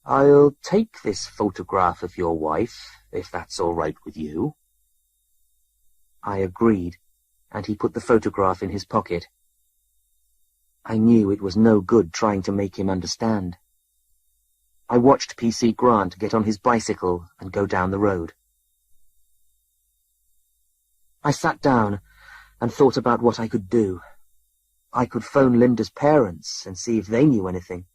"I'll take this photograph of your wife, if that's all right with you." I agreed, and he put the photograph in his pocket. I knew it was no good trying to make him understand. I watched P.C. Grant get on his bicycle and go down the road. I sat down and thought about what I could do. I could phone Linda's parents and see if they knew anything.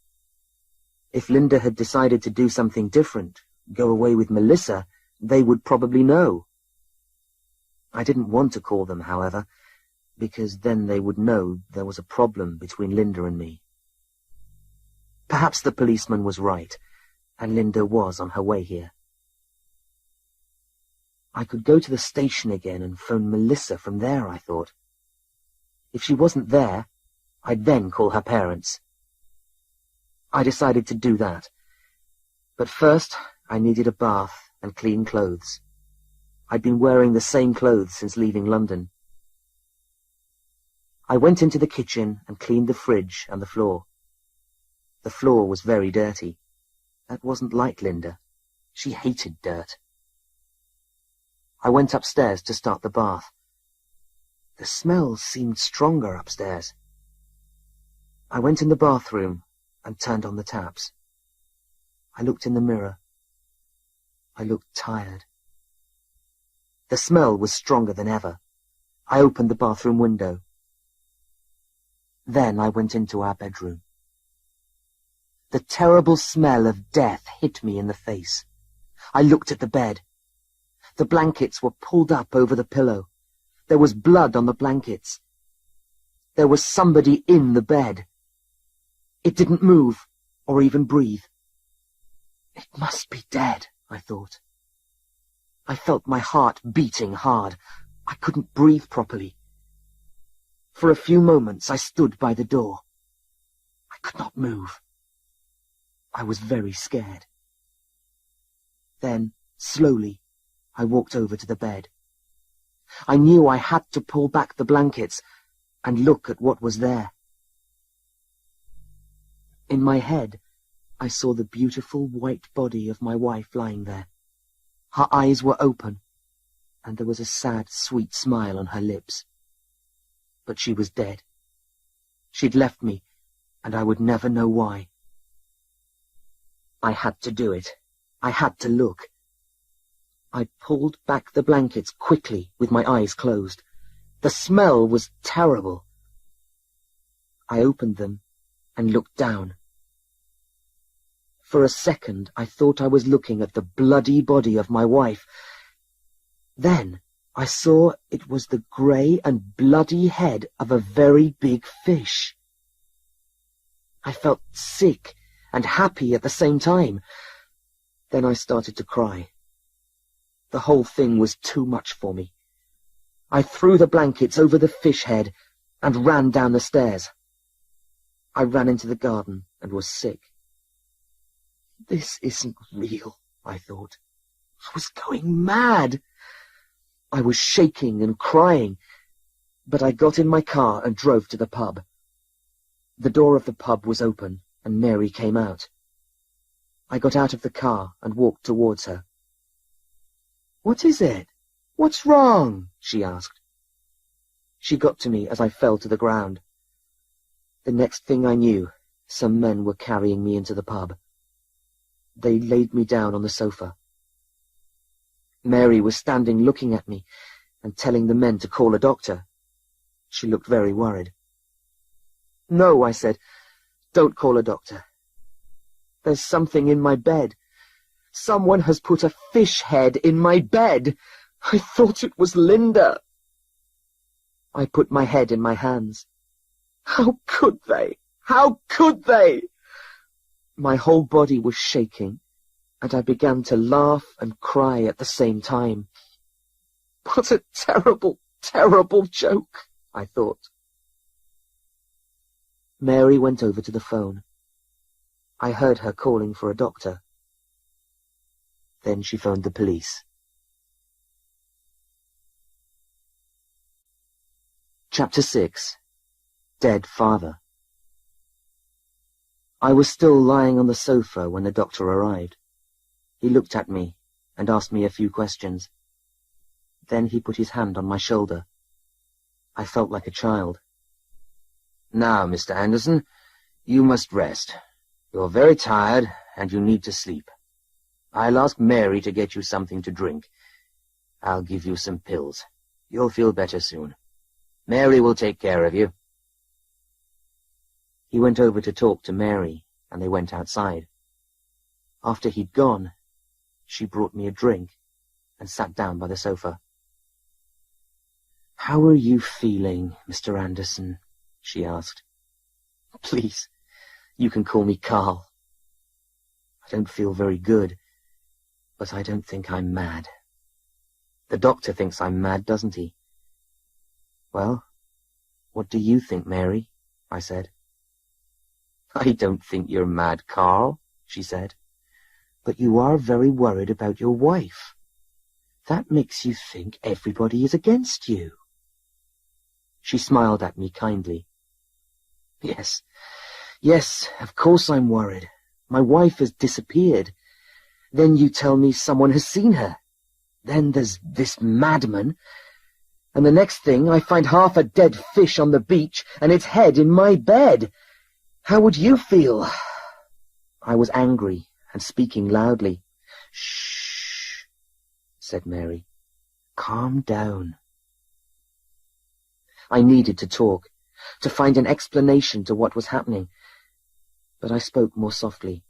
If Linda had decided to do something different, go away with Melisa, they would probably know. I didn't want to call them, however, because then they would know there was a problem between Linda and me. Perhaps the policeman was right, and Linda was on her way here. I could go to the station again and phone Melisa from there, I thought. If she wasn't there, I'd then call her parents. I decided to do that, but first I needed a bath and clean clothes. I'd been wearing the same clothes since leaving London. I went into the kitchen and cleaned the fridge and the floor. The floor was very dirty. That wasn't like Linda. She hated dirt. I went upstairs to start the bath. The smell seemed stronger upstairs. I went in the bathroom and turned on the taps. I looked in the mirror. I looked tired. The smell was stronger than ever. I opened the bathroom window. Then I went into our bedroom. The terrible smell of death hit me in the face. I looked at the bed. The blankets were pulled up over the pillow. There was blood on the blankets. There was somebody in the bed. It didn't move or even breathe. It must be dead, I thought. I felt my heart beating hard. I couldn't breathe properly. For a few moments I stood by the door. I could not move. I was very scared. Then, slowly, I walked over to the bed. I knew I had to pull back the blankets and look at what was there. In my head, I saw the beautiful white body of my wife lying there. Her eyes were open, and there was a sad, sweet smile on her lips. But she was dead. She'd left me, and I would never know why. I had to do it. I had to look. I pulled back the blankets quickly with my eyes closed. The smell was terrible. I opened them and looked down. For a second, I thought I was looking at the bloody body of my wife. Then I saw it was the grey and bloody head of a very big fish. I felt sick and happy at the same time. Then I started to cry. The whole thing was too much for me. I threw the blankets over the fish head and ran down the stairs. I ran into the garden and was sick. This isn't real, I thought. I was going mad. I was shaking and crying, but I got in my car and drove to the pub. The door of the pub was open, and Mary came out. I got out of the car and walked towards her. "What is it? What's wrong?" she asked. She got to me as I fell to the ground. The next thing I knew, some men were carrying me into the pub. They laid me down on the sofa. Mary was standing looking at me and telling the men to call a doctor. She looked very worried. "No," I said, "don't call a doctor. There's something in my bed. Someone has put a fish head in my bed. I thought it was Linda." I put my head in my hands. How could they? How could they? My whole body was shaking, and I began to laugh and cry at the same time. What a terrible, terrible joke, I thought. Mary went over to the phone. I heard her calling for a doctor. Then she phoned the police. Chapter 6. Dead Father. I was still lying on the sofa when the doctor arrived. He looked at me and asked me a few questions. Then he put his hand on my shoulder. I felt like a child. "Now, Mr. Anderson, you must rest. You're very tired, and you need to sleep. I'll ask Mary to get you something to drink. I'll give you some pills. You'll feel better soon. Mary will take care of you." He went over to talk to Mary, and they went outside. After he'd gone, she brought me a drink and sat down by the sofa. "How are you feeling, Mr. Anderson?" she asked. "Please, you can call me Carl. I don't feel very good, but I don't think I'm mad. The doctor thinks I'm mad, doesn't he?" "Well, what do you think, Mary?" I said. "I don't think you're mad, Carl," she said. "But you are very worried about your wife. That makes you think everybody is against you." She smiled at me kindly. Yes, of course I'm worried. My wife has disappeared. Then you tell me someone has seen her. Then there's this madman. And the next thing I find half a dead fish on the beach and its head in my bed. How would you feel? I was angry and speaking loudly. "Shh," said Mary. "Calm down." I needed to talk, to find an explanation to what was happening, but I spoke more softly.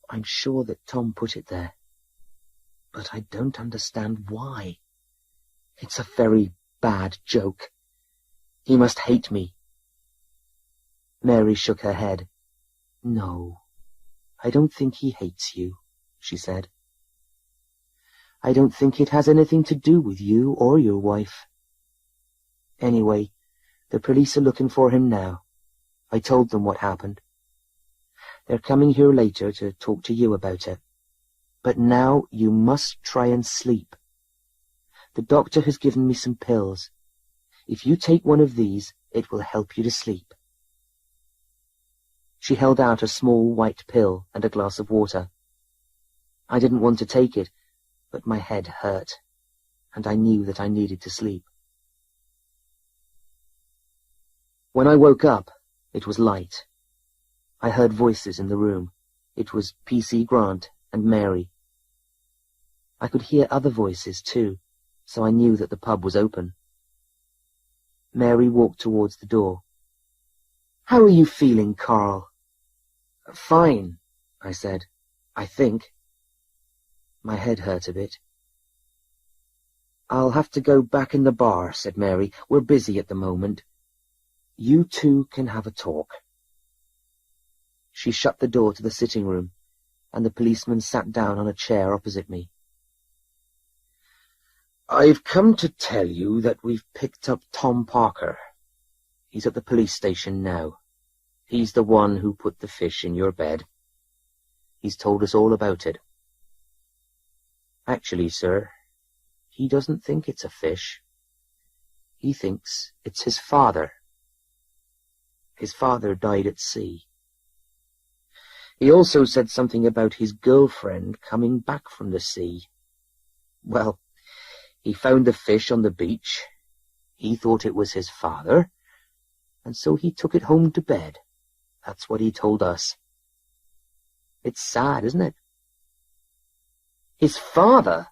"I'm sure that Tom put it there, but I don't understand why. It's a very bad joke. He must hate me." Mary shook her head. "No, I don't think he hates you," she said. "I don't think it has anything to do with you or your wife. Anyway, the police are looking for him now. I told them what happened. They're coming here later to talk to you about it. But now you must try and sleep. The doctor has given me some pills. If you take one of these, it will help you to sleep." She held out a small white pill and a glass of water. I didn't want to take it, but my head hurt, and I knew that I needed to sleep. When I woke up, it was light. I heard voices in the room. It was P.C. Grant and Mary. I could hear other voices, too, so I knew that the pub was open. Mary walked towards the door. "How are you feeling, Carl?" "Fine," I said. "I think." My head hurt a bit. "I'll have to go back in the bar," said Mary. "We're busy at the moment. You two can have a talk." She shut the door to the sitting room, and the policeman sat down on a chair opposite me. "I've come to tell you that we've picked up Tom Parker. He's at the police station now. He's the one who put the fish in your bed. He's told us all about it. Actually, sir, he doesn't think it's a fish. He thinks it's his father. His father died at sea. He also said something about his girlfriend coming back from the sea. Well, he found the fish on the beach. He thought it was his father, and so he took it home to bed. That's what he told us. It's sad, isn't it?" "His father?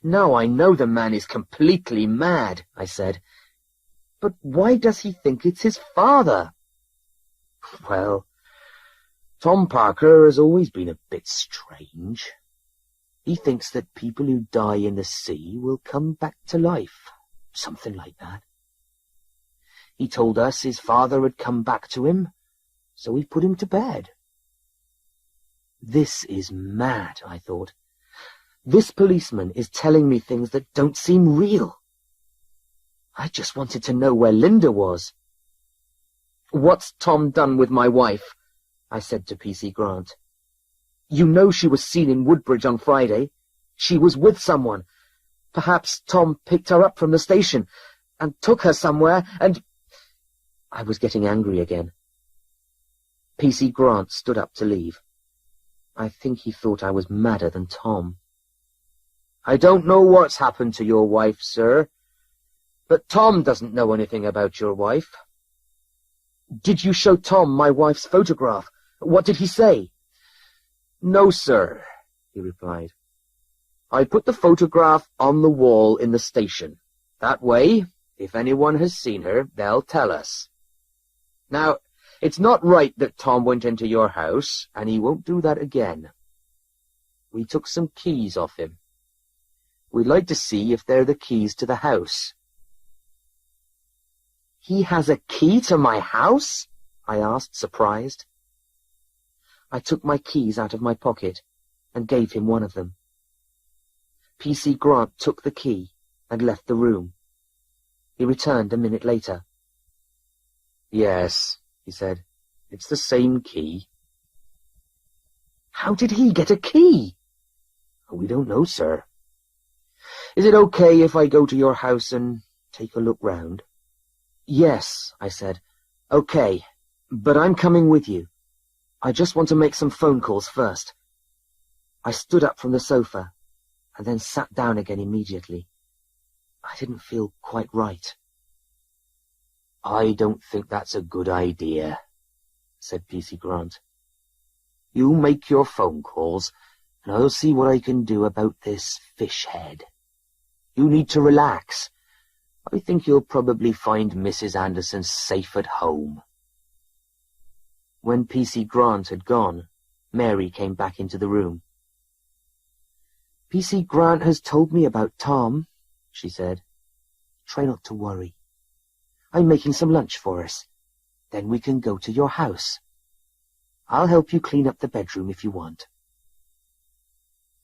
Now I know the man is completely mad," I said. "But why does he think it's his father?" "Well, Tom Parker has always been a bit strange. He thinks that people who die in the sea will come back to life, something like that. He told us his father had come back to him, so he put him to bed." This is mad, I thought. This policeman is telling me things that don't seem real. I just wanted to know where Linda was. "What's Tom done with my wife?" I said to P.C. Grant. "You know she was seen in Woodbridge on Friday. She was with someone. Perhaps Tom picked her up from the station and took her somewhere and—" I was getting angry again. P.C. Grant stood up to leave. I think he thought I was madder than Tom. "I don't know what's happened to your wife, sir, but Tom doesn't know anything about your wife." "Did you show Tom my wife's photograph? What did he say?" "No, sir," he replied. "I put the photograph on the wall in the station. That way, if anyone has seen her, they'll tell us. Now, it's not right that Tom went into your house, and he won't do that again. We took some keys off him. We'd like to see if they're the keys to the house." "He has a key to my house?" I asked, surprised. I took my keys out of my pocket and gave him one of them. P.C. Grant took the key and left the room. He returned a minute later. "Yes," he said, "it's the same key." "How did he get a key?" "We don't know, sir." "Is it okay if I go to your house and take a look round?" "Yes," I said. "Okay, but I'm coming with you. I just want to make some phone calls first." I stood up from the sofa and then sat down again immediately. I didn't feel quite right. "I don't think that's a good idea," said P.C. Grant. "You make your phone calls, and I'll see what I can do about this fish head. You need to relax. I think you'll probably find Mrs. Anderson safe at home." When P.C. Grant had gone, Mary came back into the room. "P.C. Grant has told me about Tom," she said. "Try not to worry. I'm making some lunch for us. Then we can go to your house. I'll help you clean up the bedroom if you want."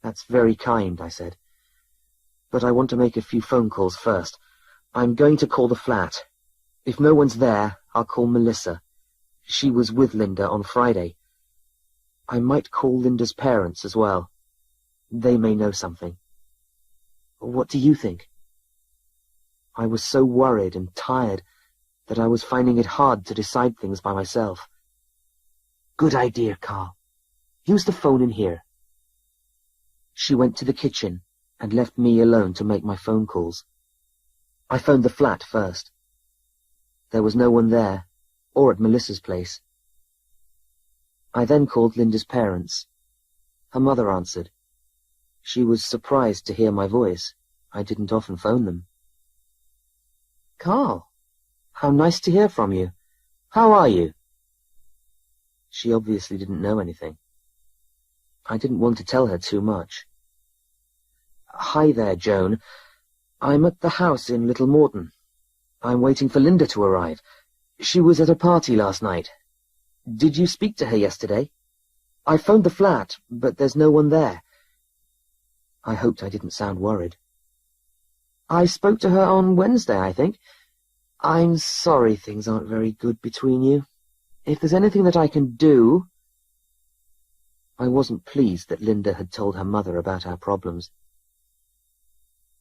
"That's very kind," I said. "But I want to make a few phone calls first. I'm going to call the flat. If no one's there, I'll call Melisa. She was with Linda on Friday. I might call Linda's parents as well. They may know something. What do you think?" I was so worried and tired that I was finding it hard to decide things by myself. "Good idea, Carl. Use the phone in here." She went to the kitchen and left me alone to make my phone calls. I phoned the flat first. There was no one there, or at Melissa's place. I then called Linda's parents. Her mother answered. She was surprised to hear my voice. I didn't often phone them. "Carl, how nice to hear from you. How are you?" She obviously didn't know anything. I didn't want to tell her too much. "Hi there, Joan. I'm at the house in Little Moreton. I'm waiting for Linda to arrive. She was at a party last night. Did you speak to her yesterday? I phoned the flat, but there's no one there." I hoped I didn't sound worried. "I spoke to her on Wednesday, I think. I'm sorry things aren't very good between you. If there's anything that I can do—" I wasn't pleased that Linda had told her mother about our problems.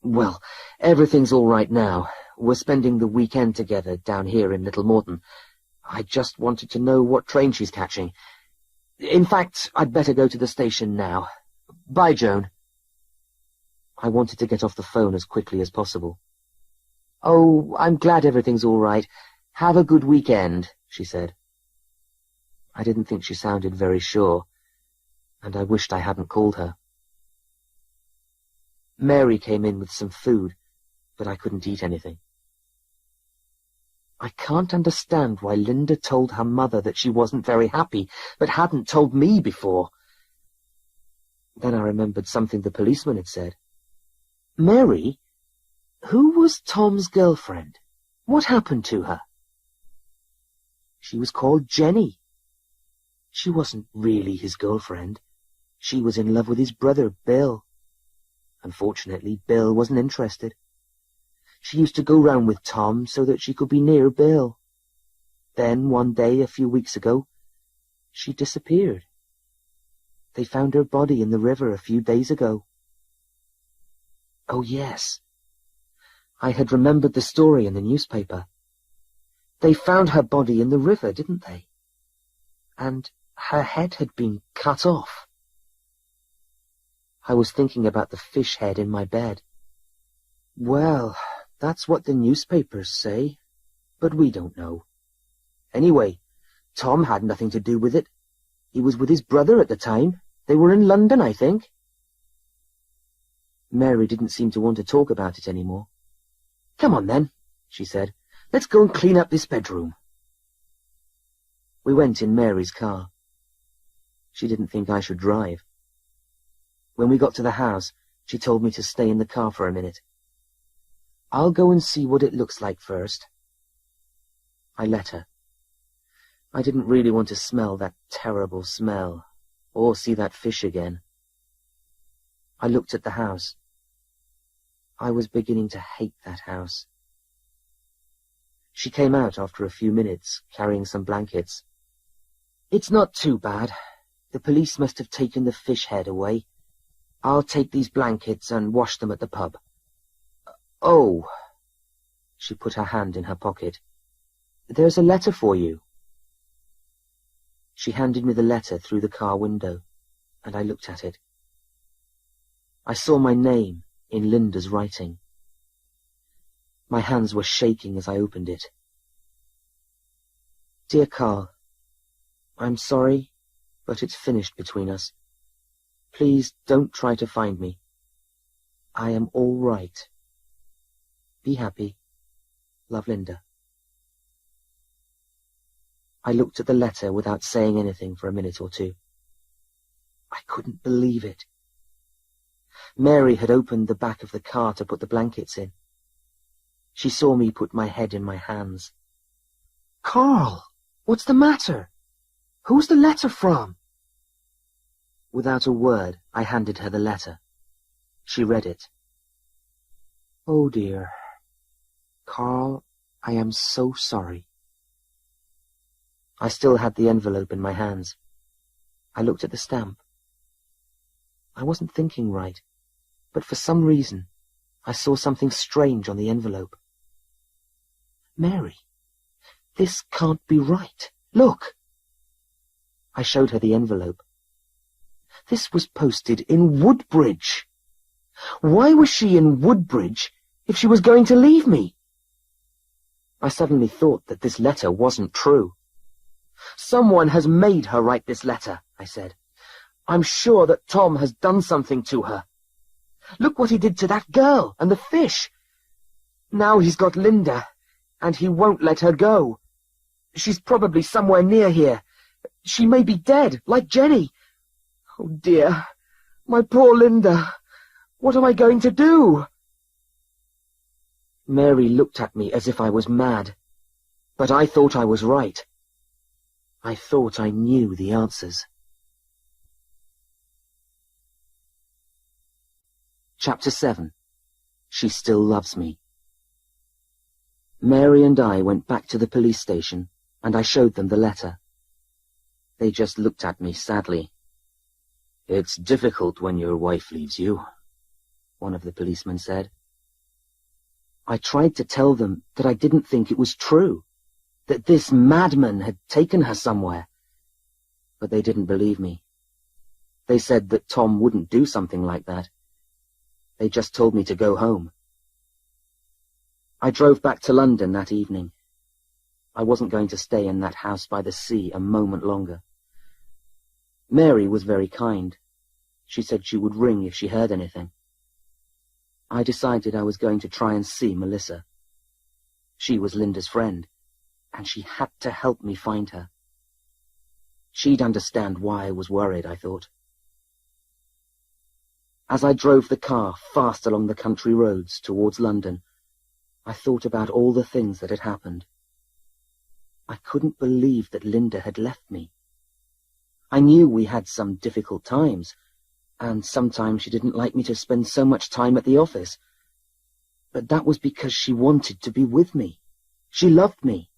"Well, everything's all right now. We're spending the weekend together down here in Little Moreton. I just wanted to know what train she's catching. In fact, I'd better go to the station now. Bye, Joan." I wanted to get off the phone as quickly as possible. "Oh, I'm glad everything's all right. Have a good weekend," she said. I didn't think she sounded very sure, and I wished I hadn't called her. Mary came in with some food, but I couldn't eat anything. I can't understand why Linda told her mother that she wasn't very happy, but hadn't told me before. Then I remembered something the policeman had said. "Mary, who was Tom's girlfriend? What happened to her?" "She was called Jenny. She wasn't really his girlfriend. She was in love with his brother, Bill. Unfortunately, Bill wasn't interested. She used to go round with Tom so that she could be near Bill. Then, one day, a few weeks ago, she disappeared. They found her body in the river a few days ago." Oh, yes. I had remembered the story in the newspaper. They found her body in the river, didn't they? And her head had been cut off. I was thinking about the fish head in my bed. Well, that's what the newspapers say, but we don't know. Anyway, Tom had nothing to do with it. He was with his brother at the time. They were in London, I think. Mary didn't seem to want to talk about it anymore. "Come on, then," she said. "Let's go and clean up this bedroom." We went in Mary's car. She didn't think I should drive. When we got to the house, she told me to stay in the car for a minute. "I'll go and see what it looks like first." I let her. I didn't really want to smell that terrible smell, or see that fish again. I looked at the house. I was beginning to hate that house. She came out after a few minutes, carrying some blankets. "It's not too bad. The police must have taken the fish head away. I'll take these blankets and wash them at the pub." "Oh." She put her hand in her pocket. "There's a letter for you." She handed me the letter through the car window, and I looked at it. I saw my name in Linda's writing. My hands were shaking as I opened it. "Dear Carl, I'm sorry, but it's finished between us. Please don't try to find me. I am all right. Be happy. Love, Linda. I looked at the letter without saying anything for a minute or two. I couldn't believe it. Mary had opened the back of the car to put the blankets in. She saw me put my head in my hands. "Carl, what's the matter? Who's the letter from?" Without a word, I handed her the letter. She read it. "Oh dear. Carl, I am so sorry." I still had the envelope in my hands. I looked at the stamp. I wasn't thinking right, but for some reason, I saw something strange on the envelope. "Mary, this can't be right. Look." I showed her the envelope. This was posted in Woodbridge. Why was she in Woodbridge if she was going to leave me? I suddenly thought that this letter wasn't true. "Someone has made her write this letter," I said. "I'm sure that Tom has done something to her. Look what he did to that girl and the fish. Now he's got Linda, and he won't let her go. She's probably somewhere near here. She may be dead, like Jenny. Oh dear, my poor Linda. What am I going to do?" Mary looked at me as if I was mad, but I thought I was right. I thought I knew the answers. Chapter 7. She Still Loves Me. Mary and I went back to the police station, and I showed them the letter. They just looked at me sadly. "It's difficult when your wife leaves you," one of the policemen said. I tried to tell them that I didn't think it was true, that this madman had taken her somewhere. But they didn't believe me. They said that Tom wouldn't do something like that. They just told me to go home. I drove back to London that evening. I wasn't going to stay in that house by the sea a moment longer. Mary was very kind. She said she would ring if she heard anything. I decided I was going to try and see Melisa. She was Linda's friend, and she had to help me find her. She'd understand why I was worried, I thought. As I drove the car fast along the country roads towards London, I thought about all the things that had happened. I couldn't believe that Linda had left me. I knew we had some difficult times, and sometimes she didn't like me to spend so much time at the office. But that was because she wanted to be with me. She loved me.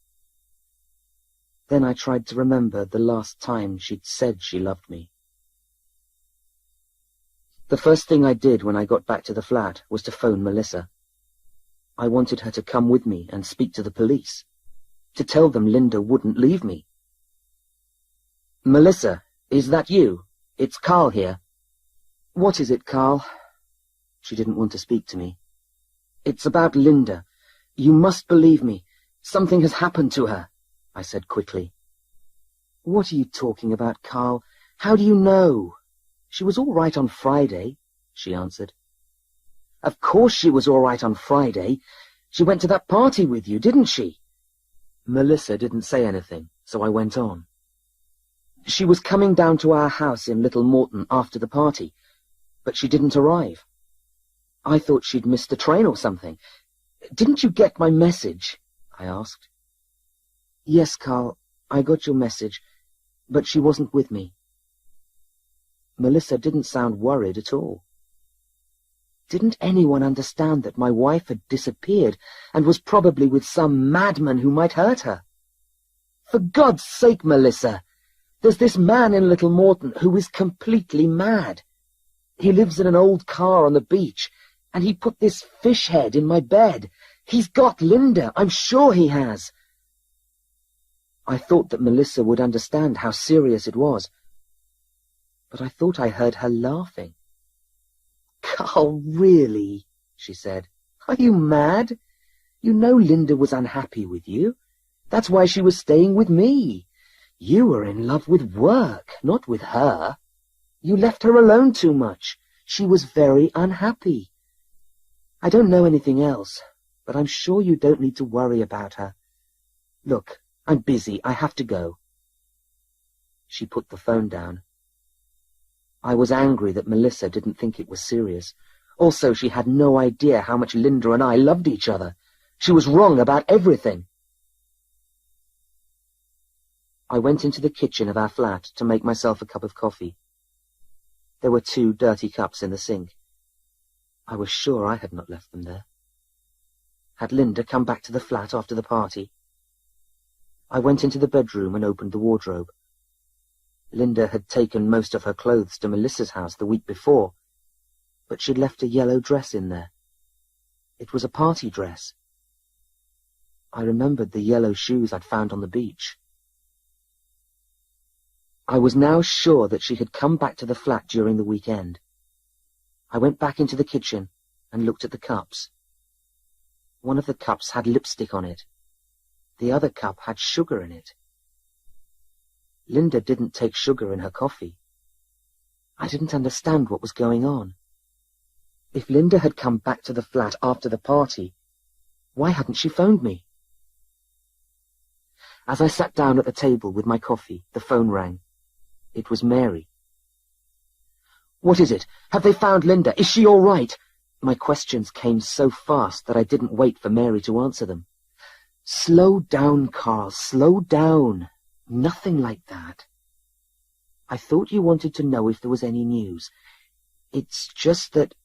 Then I tried to remember the last time she'd said she loved me. The first thing I did when I got back to the flat was to phone Melisa. I wanted her to come with me and speak to the police, to tell them Linda wouldn't leave me. "Melisa, is that you? It's Carl here." "What is it, Carl?" She didn't want to speak to me. "It's about Linda. You must believe me. Something has happened to her," I said quickly. "What are you talking about, Carl? How do you know?" "She was all right on Friday," she answered. "Of course she was all right on Friday. She went to that party with you, didn't she?" Melisa didn't say anything, so I went on. "She was coming down to our house in Little Moreton after the party, but she didn't arrive. I thought she'd missed the train or something. Didn't you get my message?" I asked. "Yes, Carl, I got your message, but she wasn't with me." Melisa didn't sound worried at all. Didn't anyone understand that my wife had disappeared and was probably with some madman who might hurt her? "For God's sake, Melisa, there's this man in Little Moreton who is completely mad. He lives in an old car on the beach, and he put this fish head in my bed. He's got Linda, I'm sure he has." I thought that Melisa would understand how serious it was, but I thought I heard her laughing. "Carl, really," she said. "Are you mad? You know Linda was unhappy with you. That's why she was staying with me. You were in love with work, not with her. You left her alone too much. She was very unhappy. I don't know anything else, but I'm sure you don't need to worry about her. Look, I'm busy. I have to go. She put the phone down. I was angry that Melisa didn't think it was serious. Also, she had no idea how much Linda and I loved each other. She was wrong about everything. I went into the kitchen of our flat to make myself a cup of coffee. There were 2 dirty cups in the sink. I was sure I had not left them there. Had Linda come back to the flat after the party? I went into the bedroom and opened the wardrobe. Linda had taken most of her clothes to Melisa's house the week before, but she'd left a yellow dress in there. It was a party dress. I remembered the yellow shoes I'd found on the beach. I was now sure that she had come back to the flat during the weekend. I went back into the kitchen and looked at the cups. One of the cups had lipstick on it. The other cup had sugar in it. Linda didn't take sugar in her coffee. I didn't understand what was going on. If Linda had come back to the flat after the party, why hadn't she phoned me? As I sat down at the table with my coffee, the phone rang. It was Mary. "What is it? Have they found Linda? Is she all right?" My questions came so fast that I didn't wait for Mary to answer them. "Slow down, Carl, slow down. Nothing like that. I thought you wanted to know if there was any news. It's just that...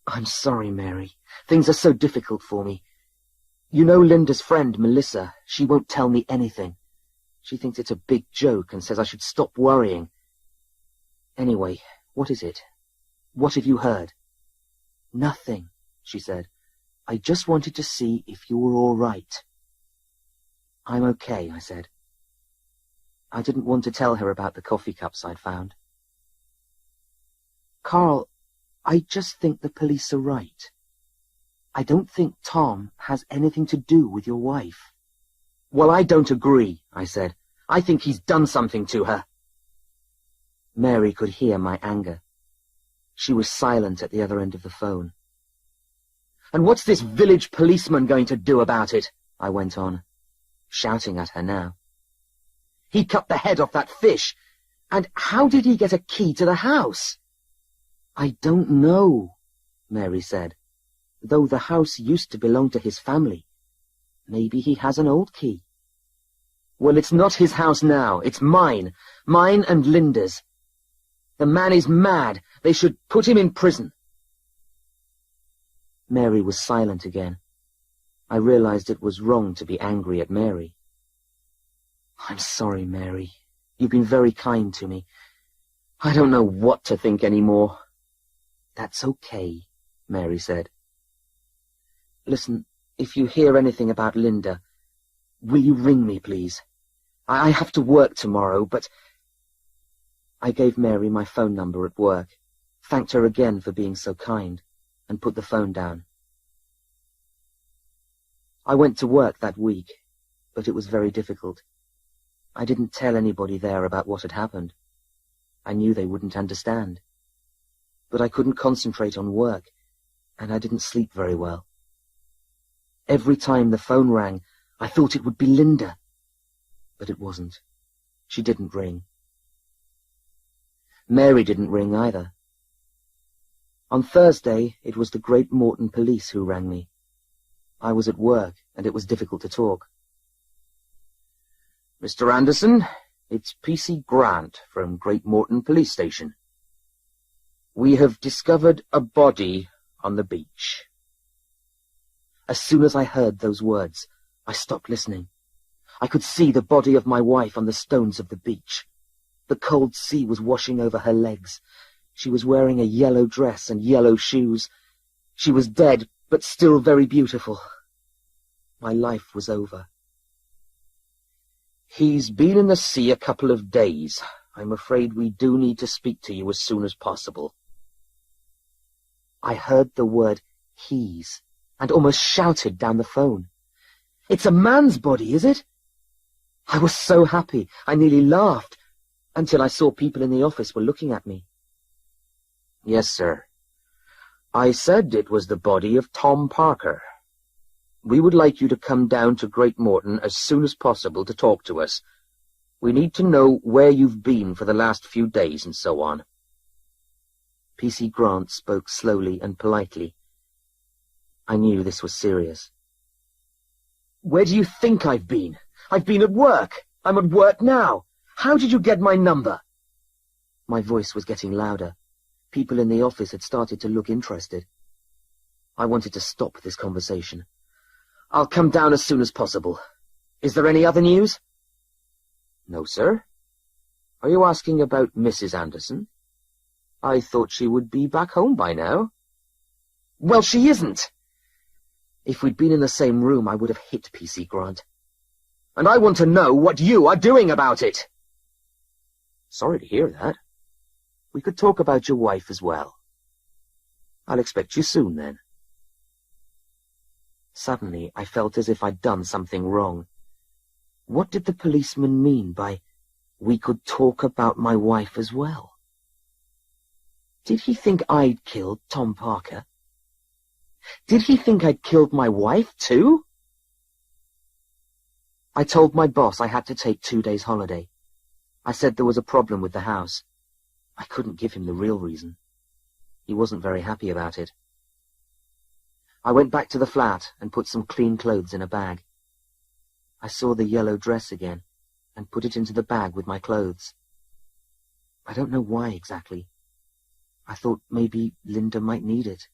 I'm sorry, Mary. Things are so difficult for me. You know Linda's friend, Melisa. She won't tell me anything. She thinks it's a big joke and says I should stop worrying. Anyway, what is it? What have you heard?" "Nothing," she said. "I just wanted to see if you were all right." "I'm okay," I said. I didn't want to tell her about the coffee cups I'd found. "Carl, I just think the police are right. I don't think Tom has anything to do with your wife." "Well, I don't agree," I said. "I think he's done something to her." Mary could hear my anger. She was silent at the other end of the phone. "And what's this village policeman going to do about it?" I went on, shouting at her now. "He cut the head off that fish. And how did he get a key to the house?" "I don't know," Mary said, "though the house used to belong to his family. Maybe he has an old key." "Well, it's not his house now. It's mine. Mine and Linda's. The man is mad. They should put him in prison." Mary was silent again. I realized it was wrong to be angry at Mary. "I'm sorry, Mary. You've been very kind to me. I don't know what to think anymore." "That's okay," Mary said. "Listen, if you hear anything about Linda, will you ring me, please? I have to work tomorrow, but..." I gave Mary my phone number at work, thanked her again for being so kind, and put the phone down. I went to work that week, but it was very difficult. I didn't tell anybody there about what had happened. I knew they wouldn't understand. But I couldn't concentrate on work, and I didn't sleep very well. Every time the phone rang, I thought it would be Linda. But it wasn't. She didn't ring. Mary didn't ring either. On Thursday, it was the Great Moreton police who rang me. I was at work, and it was difficult to talk. "Mr. Anderson, it's P.C. Grant from Great Moreton Police Station. We have discovered a body on the beach." As soon as I heard those words, I stopped listening. I could see the body of my wife on the stones of the beach. The cold sea was washing over her legs. She was wearing a yellow dress and yellow shoes. She was dead, but still very beautiful. My life was over. "He's been in the sea a couple of days. I'm afraid we do need to speak to you as soon as possible." I heard the word "he's" and almost shouted down the phone. "It's a man's body, is it?" I was so happy, I nearly laughed, until I saw people in the office were looking at me. Yes, sir. I said it was the body of Tom Parker. We would like you to come down to Great Moreton as soon as possible to talk to us. We need to know where you've been for the last few days and so on. P.C. Grant spoke slowly and politely. I knew this was serious. Where do you think I've been? I've been at work. I'm at work now. How did you get my number? My voice was getting louder. People in the office had started to look interested. I wanted to stop this conversation. I'll come down as soon as possible. Is there any other news? No, sir. Are you asking about Mrs. Anderson? I thought she would be back home by now. Well, she isn't. If we'd been in the same room, I would have hit P.C. Grant. And I want to know what you are doing about it. Sorry to hear that. We could talk about your wife as well. I'll expect you soon, then. Suddenly, I felt as if I'd done something wrong. What did the policeman mean by, we could talk about my wife as well? Did he think I'd killed Tom Parker? Did he think I'd killed my wife, too? I told my boss I had to take 2 days holiday. I said there was a problem with the house. I couldn't give him the real reason. He wasn't very happy about it. I went back to the flat and put some clean clothes in a bag. I saw the yellow dress again and put it into the bag with my clothes. I don't know why exactly. I thought maybe Linda might need it.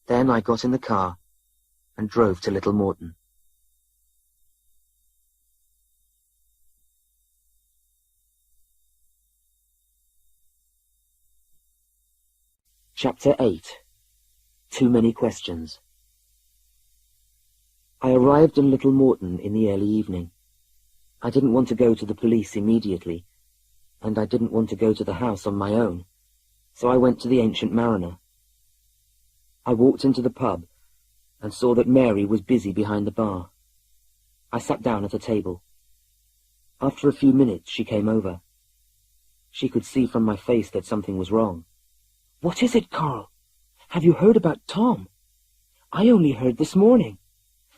Then I got in the car and drove to Little Moreton. Chapter 8. Too Many Questions. I arrived in Little Moreton in the early evening. I didn't want to go to the police immediately, and I didn't want to go to the house on my own, so I went to the Ancient Mariner. I walked into the pub and saw that Mary was busy behind the bar. I sat down at a table. After a few minutes, she came over. She could see from my face that something was wrong. "What is it, Carl? Have you heard about Tom? I only heard this morning.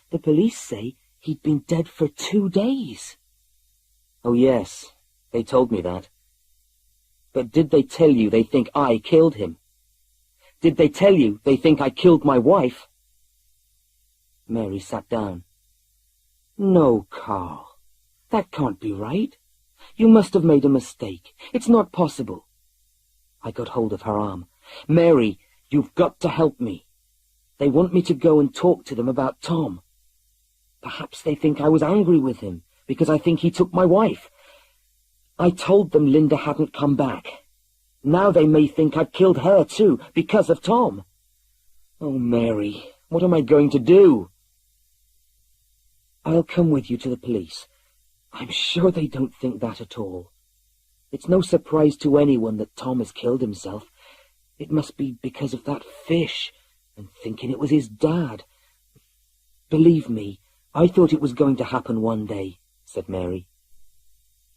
The police say he'd been dead for 2 days. "Oh, yes, they told me that. But did they tell you they think I killed him? Did they tell you they think I killed my wife?" Mary sat down. "No, Carl, that can't be right. You must have made a mistake. It's not possible." I got hold of her arm. "Mary, you've got to help me. They want me to go and talk to them about Tom. Perhaps they think I was angry with him because I think he took my wife. I told them Linda hadn't come back. Now they may think I've killed her too because of Tom. Oh, Mary, what am I going to do?" "I'll come with you to the police. I'm sure they don't think that at all. It's no surprise to anyone that Tom has killed himself. It must be because of that fish, and thinking it was his dad. Believe me, I thought it was going to happen one day," said Mary.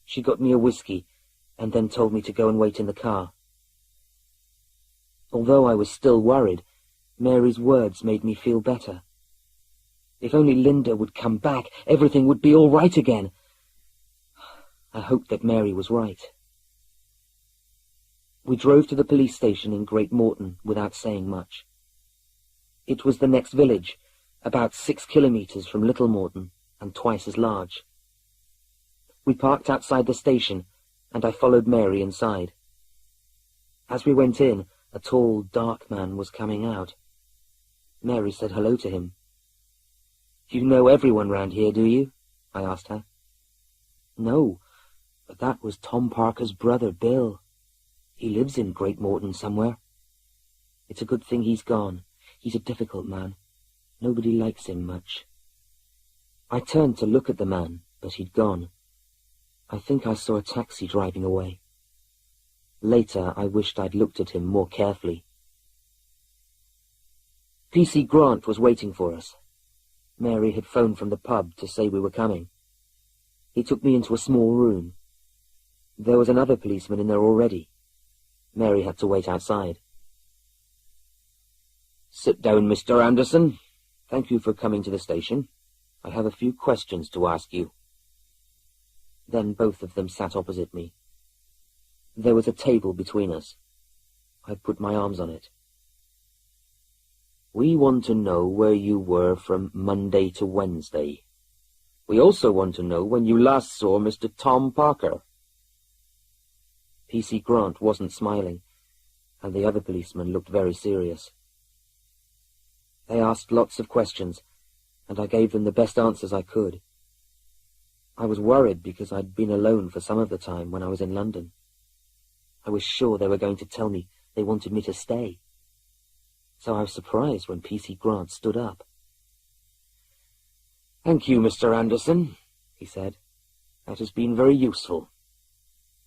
She got me a whiskey, and then told me to go and wait in the car. Although I was still worried, Mary's words made me feel better. If only Linda would come back, everything would be all right again. I hoped that Mary was right. We drove to the police station in Great Moreton without saying much. It was the next village, about 6 kilometres from Little Moreton, and twice as large. We parked outside the station, and I followed Mary inside. As we went in, a tall, dark man was coming out. Mary said hello to him. "You know everyone round here, do you?" I asked her. "No, but that was Tom Parker's brother, Bill. He lives in Great Moreton somewhere. It's a good thing he's gone. He's a difficult man. Nobody likes him much." I turned to look at the man, but he'd gone. I think I saw a taxi driving away. Later, I wished I'd looked at him more carefully. P.C. Grant was waiting for us. Mary had phoned from the pub to say we were coming. He took me into a small room. There was another policeman in there already. Mary had to wait outside. "Sit down, Mr. Anderson. Thank you for coming to the station. I have a few questions to ask you." Then both of them sat opposite me. There was a table between us. I put my arms on it. "We want to know where you were from Monday to Wednesday. We also want to know when you last saw Mr. Tom Parker." P.C. Grant wasn't smiling, and the other policeman looked very serious. They asked lots of questions, and I gave them the best answers I could. I was worried because I'd been alone for some of the time when I was in London. I was sure they were going to tell me they wanted me to stay. So I was surprised when P.C. Grant stood up. "Thank you, Mr. Anderson," he said. "That has been very useful.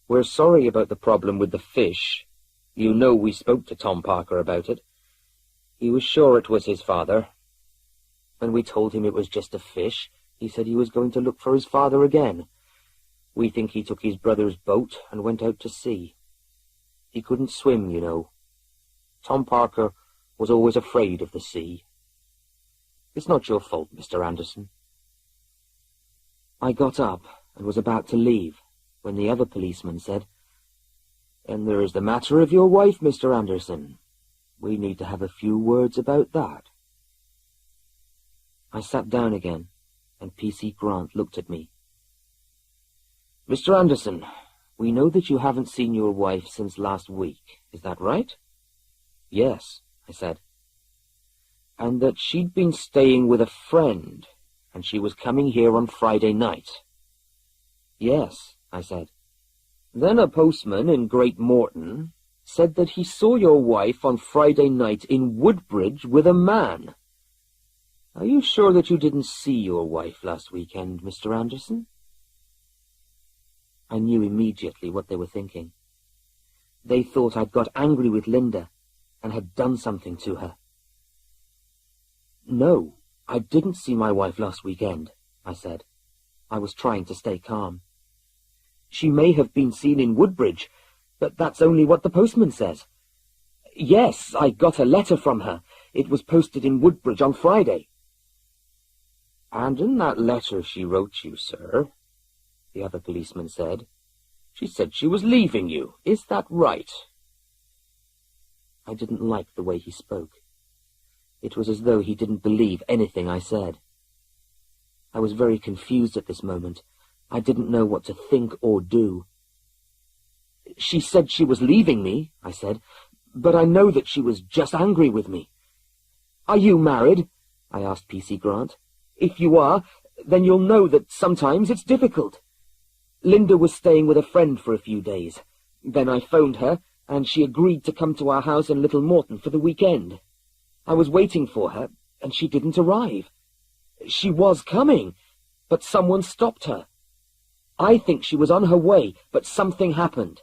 We're sorry about the problem with the fish. You know we spoke to Tom Parker about it. He was sure it was his father. When we told him it was just a fish, he said he was going to look for his father again. We think he took his brother's boat and went out to sea. He couldn't swim, you know. Tom Parker was always afraid of the sea. It's not your fault, Mr. Anderson." I got up and was about to leave when the other policeman said, "And there is the matter of your wife, Mr. Anderson. We need to have a few words about that." I sat down again, and P.C. Grant looked at me. "Mr. Anderson, we know that you haven't seen your wife since last week. Is that right?" "Yes," I said. "And that she'd been staying with a friend, and she was coming here on Friday night?" "Yes," I said. "Then a postman in Great Moreton said that he saw your wife on Friday night in Woodbridge with a man. Are you sure that you didn't see your wife last weekend, Mr. Anderson?" I knew immediately what they were thinking. They thought I'd got angry with Linda and had done something to her. "No, I didn't see my wife last weekend," I said. I was trying to stay calm. "She may have been seen in Woodbridge, but that's only what the postman says. Yes, I got a letter from her. It was posted in Woodbridge on Friday." "And in that letter she wrote you, sir," the other policeman said, "she said she was leaving you. Is that right?" I didn't like the way he spoke. It was as though he didn't believe anything I said. I was very confused at this moment. I didn't know what to think or do. "She said she was leaving me," I said, "but I know that she was just angry with me." "Are you married?" I asked P.C. Grant. "If you are, then you'll know that sometimes it's difficult. Linda was staying with a friend for a few days. Then I phoned her, and she agreed to come to our house in Little Moreton for the weekend. I was waiting for her, and she didn't arrive. She was coming, but someone stopped her. I think she was on her way, but something happened."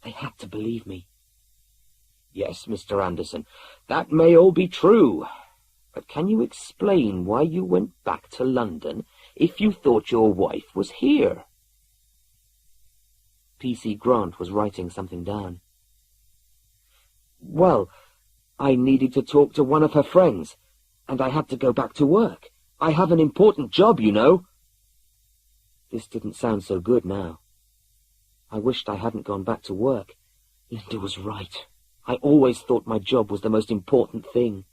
They had to believe me. "Yes, Mr. Anderson, that may all be true. But can you explain why you went back to London if you thought your wife was here?" P.C. Grant was writing something down. "Well, I needed to talk to one of her friends, and I had to go back to work. I have an important job, you know." This didn't sound so good now. I wished I hadn't gone back to work. Linda was right. I always thought my job was the most important thing.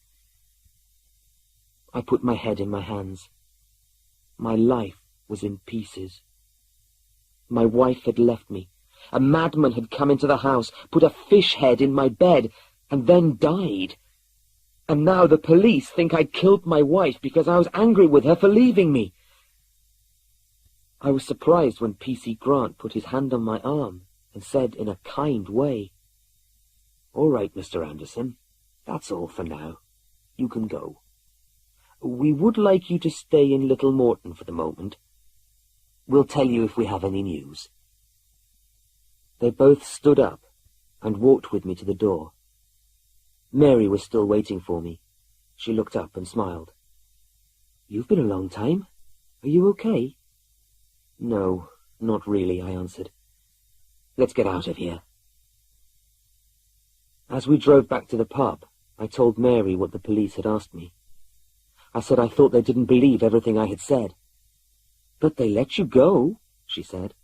I put my head in my hands. My life was in pieces. My wife had left me. A madman had come into the house, put a fish head in my bed, and then died. And now the police think I'd killed my wife because I was angry with her for leaving me. I was surprised when P.C. Grant put his hand on my arm and said in a kind way, "All right, Mr. Anderson, that's all for now. You can go. We would like you to stay in Little Moreton for the moment. We'll tell you if we have any news." They both stood up and walked with me to the door. Mary was still waiting for me. She looked up and smiled. "You've been a long time. Are you okay?" No, not really, I answered. Let's get out of here. As we drove back to the pub, I told Mary what the police had asked me. I said I thought they didn't believe everything I had said. But they let you go, she said,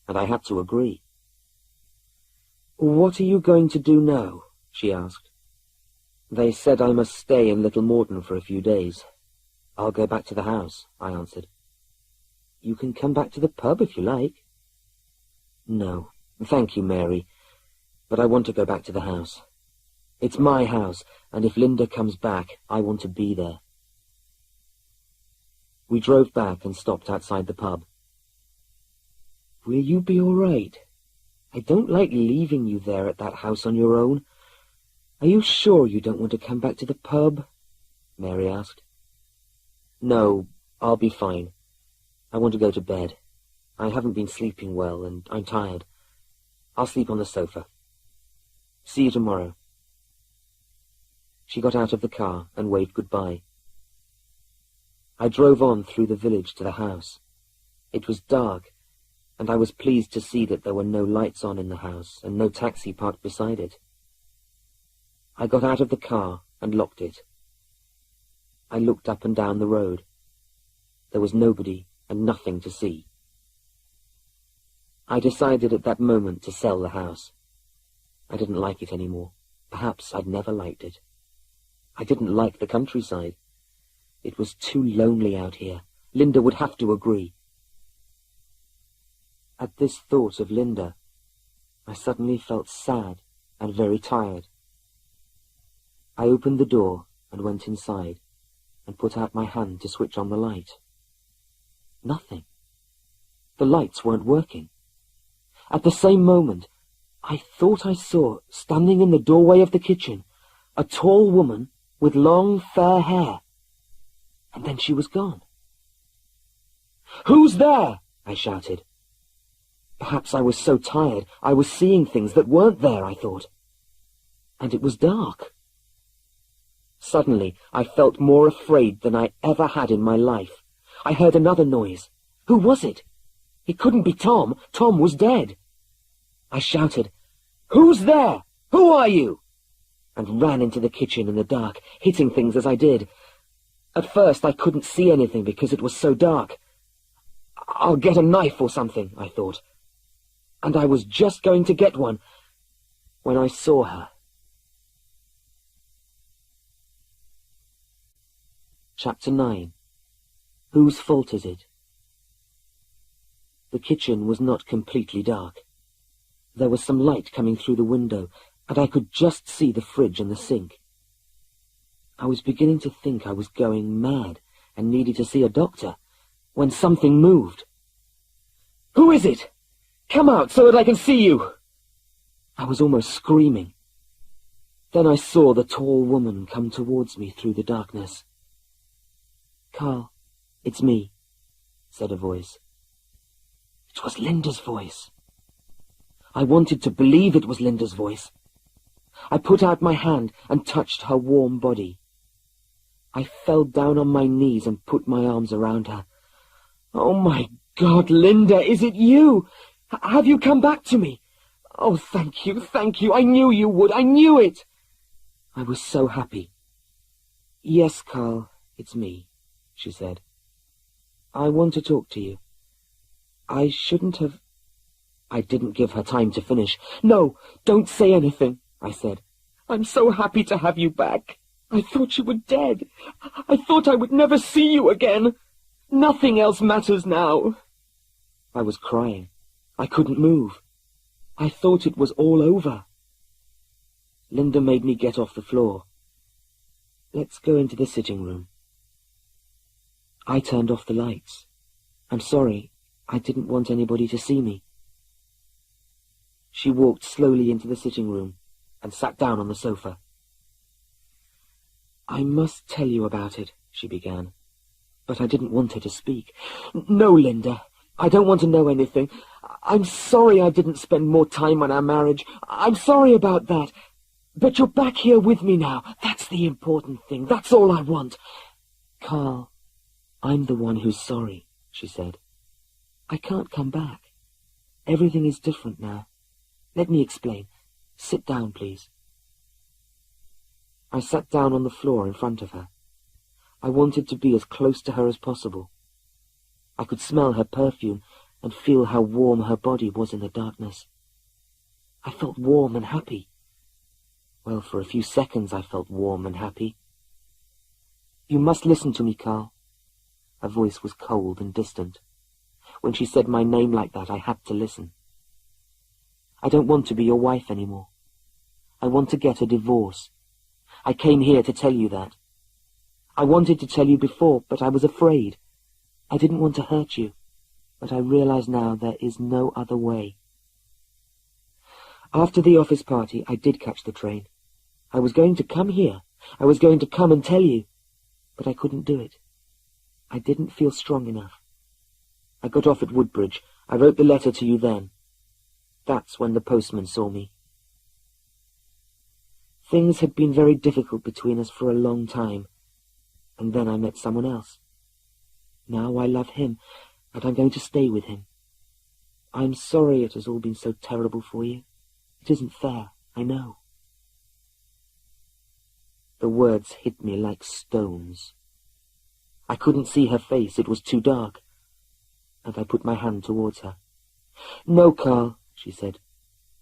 and I had to agree. What are you going to do now? She asked. They said I must stay in Little Moreton for a few days. I'll go back to the house, I answered. You can come back to the pub if you like. No, thank you, Mary, but I want to go back to the house. It's my house, and if Linda comes back, I want to be there. We drove back and stopped outside the pub. Will you be all right? I don't like leaving you there at that house on your own. Are you sure you don't want to come back to the pub? Mary asked. No, I'll be fine. I want to go to bed. I haven't been sleeping well, and I'm tired. I'll sleep on the sofa. See you tomorrow. She got out of the car and waved goodbye. I drove on through the village to the house. It was dark, and I was pleased to see that there were no lights on in the house and no taxi parked beside it. I got out of the car and locked it. I looked up and down the road. There was nobody and nothing to see. I decided at that moment to sell the house. I didn't like it anymore. Perhaps I'd never liked it. I didn't like the countryside. It was too lonely out here. Linda would have to agree. At this thought of Linda, I suddenly felt sad and very tired. I opened the door and went inside and put out my hand to switch on the light. Nothing. The lights weren't working. At the same moment, I thought I saw, standing in the doorway of the kitchen, a tall woman with long, fair hair. And then she was gone. "Who's there?" I shouted. Perhaps I was so tired I was seeing things that weren't there, I thought. And it was dark. Suddenly, I felt more afraid than I ever had in my life. I heard another noise. Who was it? It couldn't be Tom. Tom was dead. I shouted, "Who's there? Who are you?" and ran into the kitchen in the dark, hitting things as I did. At first, I couldn't see anything because it was so dark. I'll get a knife or something, I thought. And I was just going to get one when I saw her. Chapter 9. Whose fault is it? The kitchen was not completely dark. There was some light coming through the window, and I could just see the fridge and the sink. I was beginning to think I was going mad and needed to see a doctor, when something moved. "Who is it? Come out so that I can see you!" I was almost screaming. Then I saw the tall woman come towards me through the darkness. "Carl, it's me," said a voice. It was Linda's voice. I wanted to believe it was Linda's voice. I put out my hand and touched her warm body. I fell down on my knees and put my arms around her. "Oh, my God, Linda, is it you? Have you come back to me? Oh, thank you, thank you. I knew you would. I knew it." I was so happy. "Yes, Carl, it's me," she said. "I want to talk to you. I shouldn't have—" I didn't give her time to finish. "No, don't say anything," I said. "I'm so happy to have you back. I thought you were dead. I thought I would never see you again. Nothing else matters now." I was crying. I couldn't move. I thought it was all over. Linda made me get off the floor. "Let's go into the sitting room." I turned off the lights. "I'm sorry. I didn't want anybody to see me." She walked slowly into the sitting room and sat down on the sofa. "I must tell you about it," she began, but I didn't want her to speak. "No, Linda, I don't want to know anything. I'm sorry I didn't spend more time on our marriage. I'm sorry about that. But you're back here with me now. That's the important thing. That's all I want." "Carl, I'm the one who's sorry," she said. I can't come back. Everything is different now. Let me explain. Sit down, please. I sat down on the floor in front of her. I wanted to be as close to her as possible. I could smell her perfume and feel how warm her body was in the darkness. I felt warm and happy. Well, for a few seconds I felt warm and happy. You must listen to me, Carl. Her voice was cold and distant. When she said my name like that, I had to listen. I don't want to be your wife anymore. I want to get a divorce. I came here to tell you that. I wanted to tell you before, but I was afraid. I didn't want to hurt you, but I realize now there is no other way. After the office party, I did catch the train. I was going to come here. I was going to come and tell you, but I couldn't do it. I didn't feel strong enough. I got off at Woodbridge. I wrote the letter to you then. That's when the postman saw me. Things had been very difficult between us for a long time, and then I met someone else. Now I love him, and I'm going to stay with him. I'm sorry it has all been so terrible for you. It isn't fair, I know. The words hit me like stones. I couldn't see her face, it was too dark, and I put my hand towards her. No, Carl, she said,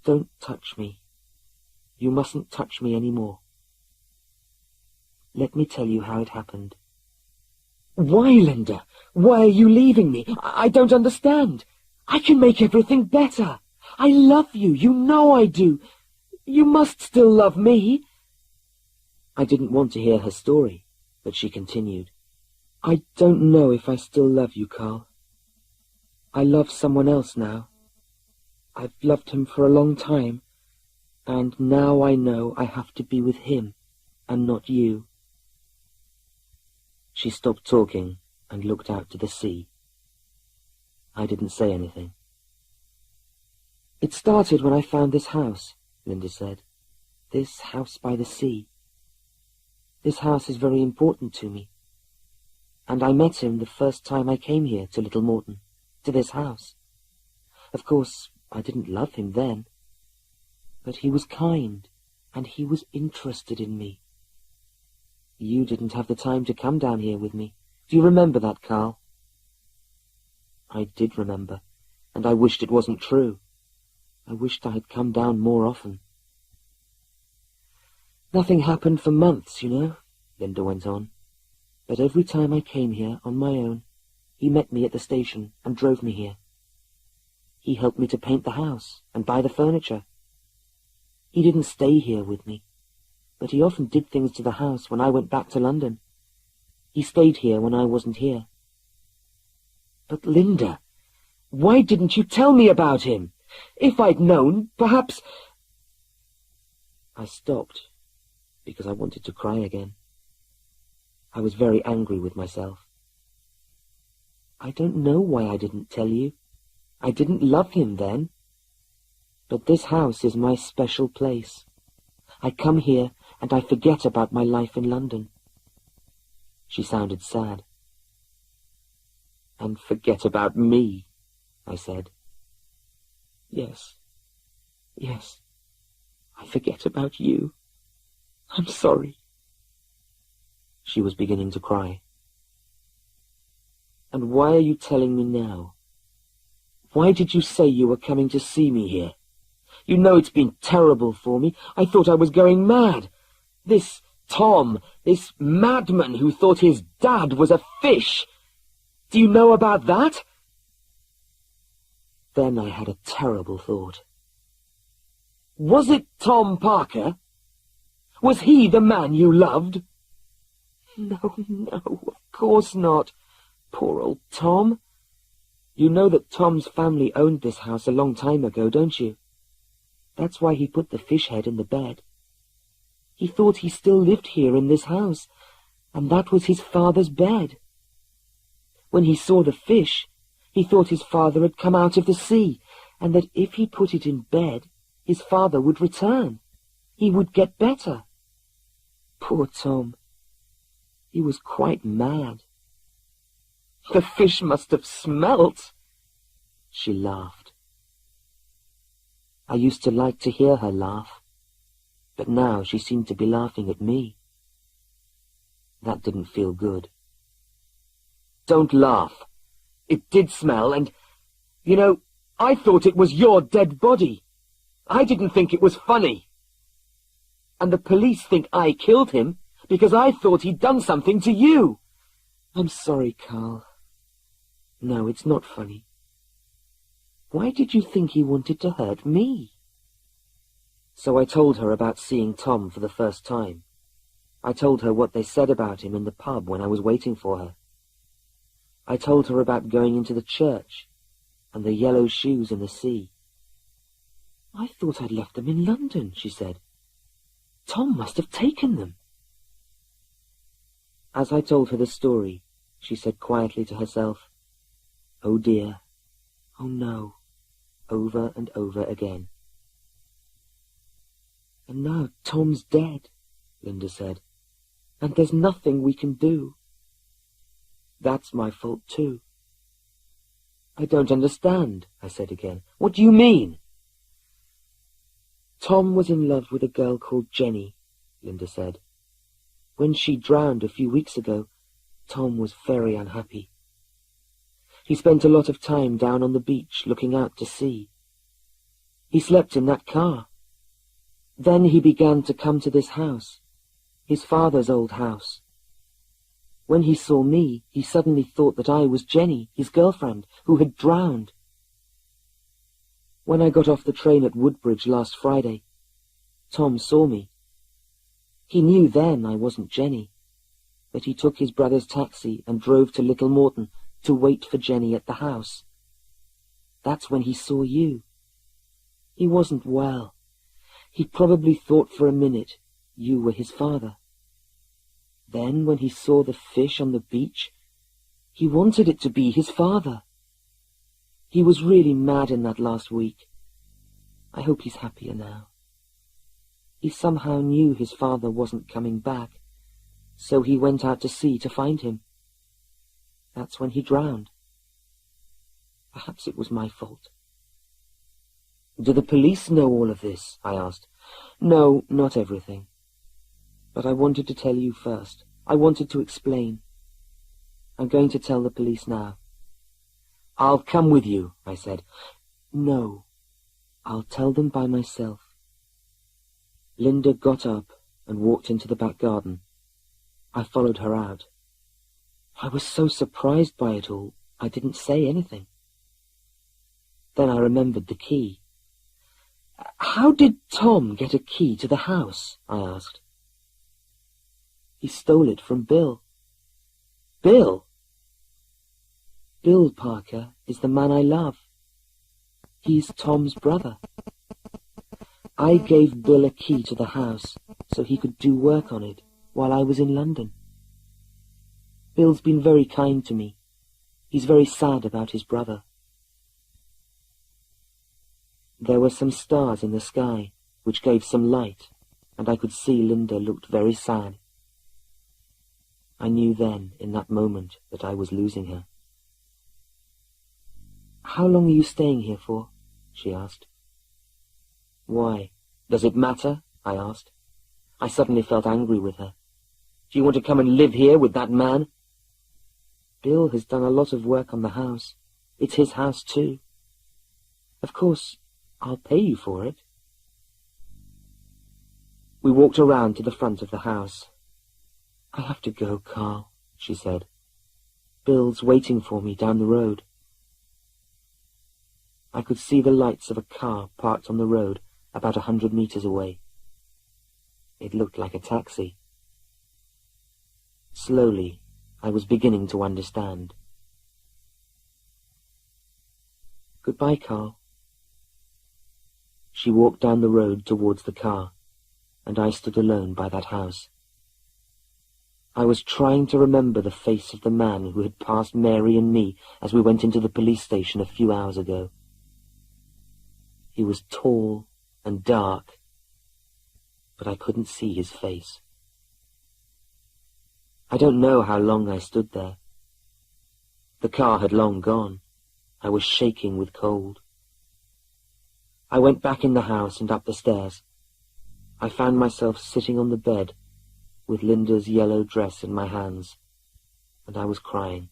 don't touch me. You mustn't touch me any more. Let me tell you how it happened. Why, Linda? Why are you leaving me? I don't understand. I can make everything better. I love you. You know I do. You must still love me. I didn't want to hear her story, but she continued. I don't know if I still love you, Carl. I love someone else now. I've loved him for a long time, and now I know I have to be with him and not you. She stopped talking and looked out to the sea. I didn't say anything. It started when I found this house, Linda said. This house by the sea. This house is very important to me. And I met him the first time I came here to Little Moreton, to this house. Of course, I didn't love him then. But he was kind, and he was interested in me. You didn't have the time to come down here with me. Do you remember that, Carl? I did remember, and I wished it wasn't true. I wished I had come down more often. Nothing happened for months, you know, Linda went on. But every time I came here on my own, he met me at the station and drove me here. He helped me to paint the house and buy the furniture. He didn't stay here with me, but he often did things to the house when I went back to London. He stayed here when I wasn't here. But Linda, why didn't you tell me about him? If I'd known, perhaps... I stopped, because I wanted to cry again. I was very angry with myself. I don't know why I didn't tell you. I didn't love him then. But this house is my special place. I come here and I forget about my life in London. She sounded sad. And forget about me, I said. Yes, I forget about you. I'm sorry. She was beginning to cry. And why are you telling me now? Why did you say you were coming to see me here? You know it's been terrible for me. I thought I was going mad. This Tom, this madman who thought his dad was a fish. Do you know about that? Then I had a terrible thought. Was it Tom Parker? Was he the man you loved? No, of course not. Poor old Tom. You know that Tom's family owned this house a long time ago, don't you? That's why he put the fish head in the bed. He thought he still lived here in this house, and that was his father's bed. When he saw the fish, he thought his father had come out of the sea, and that if he put it in bed, his father would return. He would get better. Poor Tom. He was quite mad. The fish must have smelt. She laughed. I used to like to hear her laugh, but now she seemed to be laughing at me. That didn't feel good. Don't laugh. It did smell, and, you know, I thought it was your dead body. I didn't think it was funny. And the police think I killed him because I thought he'd done something to you. I'm sorry, Carl. No, it's not funny. Why did you think he wanted to hurt me? So I told her about seeing Tom for the first time. I told her what they said about him in the pub when I was waiting for her. I told her about going into the church and the yellow shoes in the sea. I thought I'd left them in London, she said. Tom must have taken them. As I told her the story, she said quietly to herself, "Oh dear, oh no," over and over again. "And now Tom's dead," Linda said, "and there's nothing we can do." "That's my fault too." "I don't understand," I said again. "What do you mean?" "Tom was in love with a girl called Jenny," Linda said. "When she drowned a few weeks ago, Tom was very unhappy. He spent a lot of time down on the beach looking out to sea. He slept in that car. Then he began to come to this house, his father's old house. When he saw me, he suddenly thought that I was Jenny, his girlfriend, who had drowned. When I got off the train at Woodbridge last Friday, Tom saw me. He knew then I wasn't Jenny, but he took his brother's taxi and drove to Little Moreton to wait for Jenny at the house. That's when he saw you. He wasn't well. He probably thought for a minute you were his father. Then, when he saw the fish on the beach, he wanted it to be his father. He was really mad in that last week. I hope he's happier now. He somehow knew his father wasn't coming back, so he went out to sea to find him. That's when he drowned. Perhaps it was my fault." "Do the police know all of this?" I asked. "No, not everything. But I wanted to tell you first. I wanted to explain. I'm going to tell the police now." "I'll come with you," I said. "No, I'll tell them by myself." Linda got up and walked into the back garden. I followed her out. I was so surprised by it all, I didn't say anything. Then I remembered the key. "How did Tom get a key to the house?" I asked. "He stole it from Bill." "Bill?" "Bill Parker is the man I love. He's Tom's brother. I gave Bill a key to the house so he could do work on it while I was in London. Bill's been very kind to me. He's very sad about his brother." There were some stars in the sky, which gave some light, and I could see Linda looked very sad. I knew then, in that moment, that I was losing her. "How long are you staying here for?" she asked. "Why, does it matter?" I asked. I suddenly felt angry with her. "Do you want to come and live here with that man?" "Bill has done a lot of work on the house. It's his house, too. Of course, I'll pay you for it." We walked around to the front of the house. "I have to go, Carl," she said. "Bill's waiting for me down the road." I could see the lights of a car parked on the road about 100 meters away. It looked like a taxi. Slowly, I was beginning to understand. "Goodbye, Carl." She walked down the road towards the car, and I stood alone by that house. I was trying to remember the face of the man who had passed Mary and me as we went into the police station a few hours ago. He was tall and dark, but I couldn't see his face. I don't know how long I stood there. The car had long gone. I was shaking with cold. I went back in the house and up the stairs. I found myself sitting on the bed with Linda's yellow dress in my hands, and I was crying.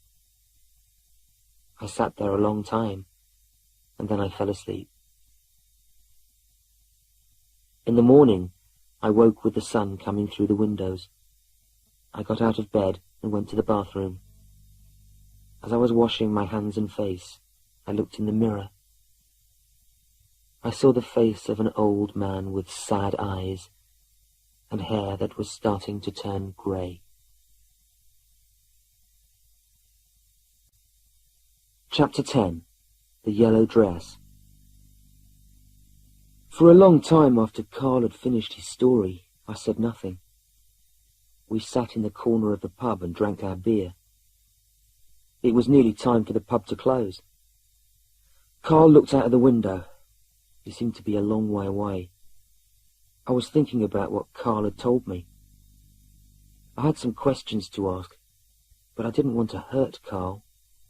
I sat there a long time, and then I fell asleep. In the morning, I woke with the sun coming through the windows. I got out of bed and went to the bathroom. As I was washing my hands and face, I looked in the mirror. I saw the face of an old man with sad eyes and hair that was starting to turn grey. Chapter 10. The Yellow Dress. For a long time after Carl had finished his story, I said nothing. We sat in the corner of the pub and drank our beer. It was nearly time for the pub to close. Carl looked out of the window. He seemed to be a long way away. I was thinking about what Carl had told me. I had some questions to ask, but I didn't want to hurt Carl.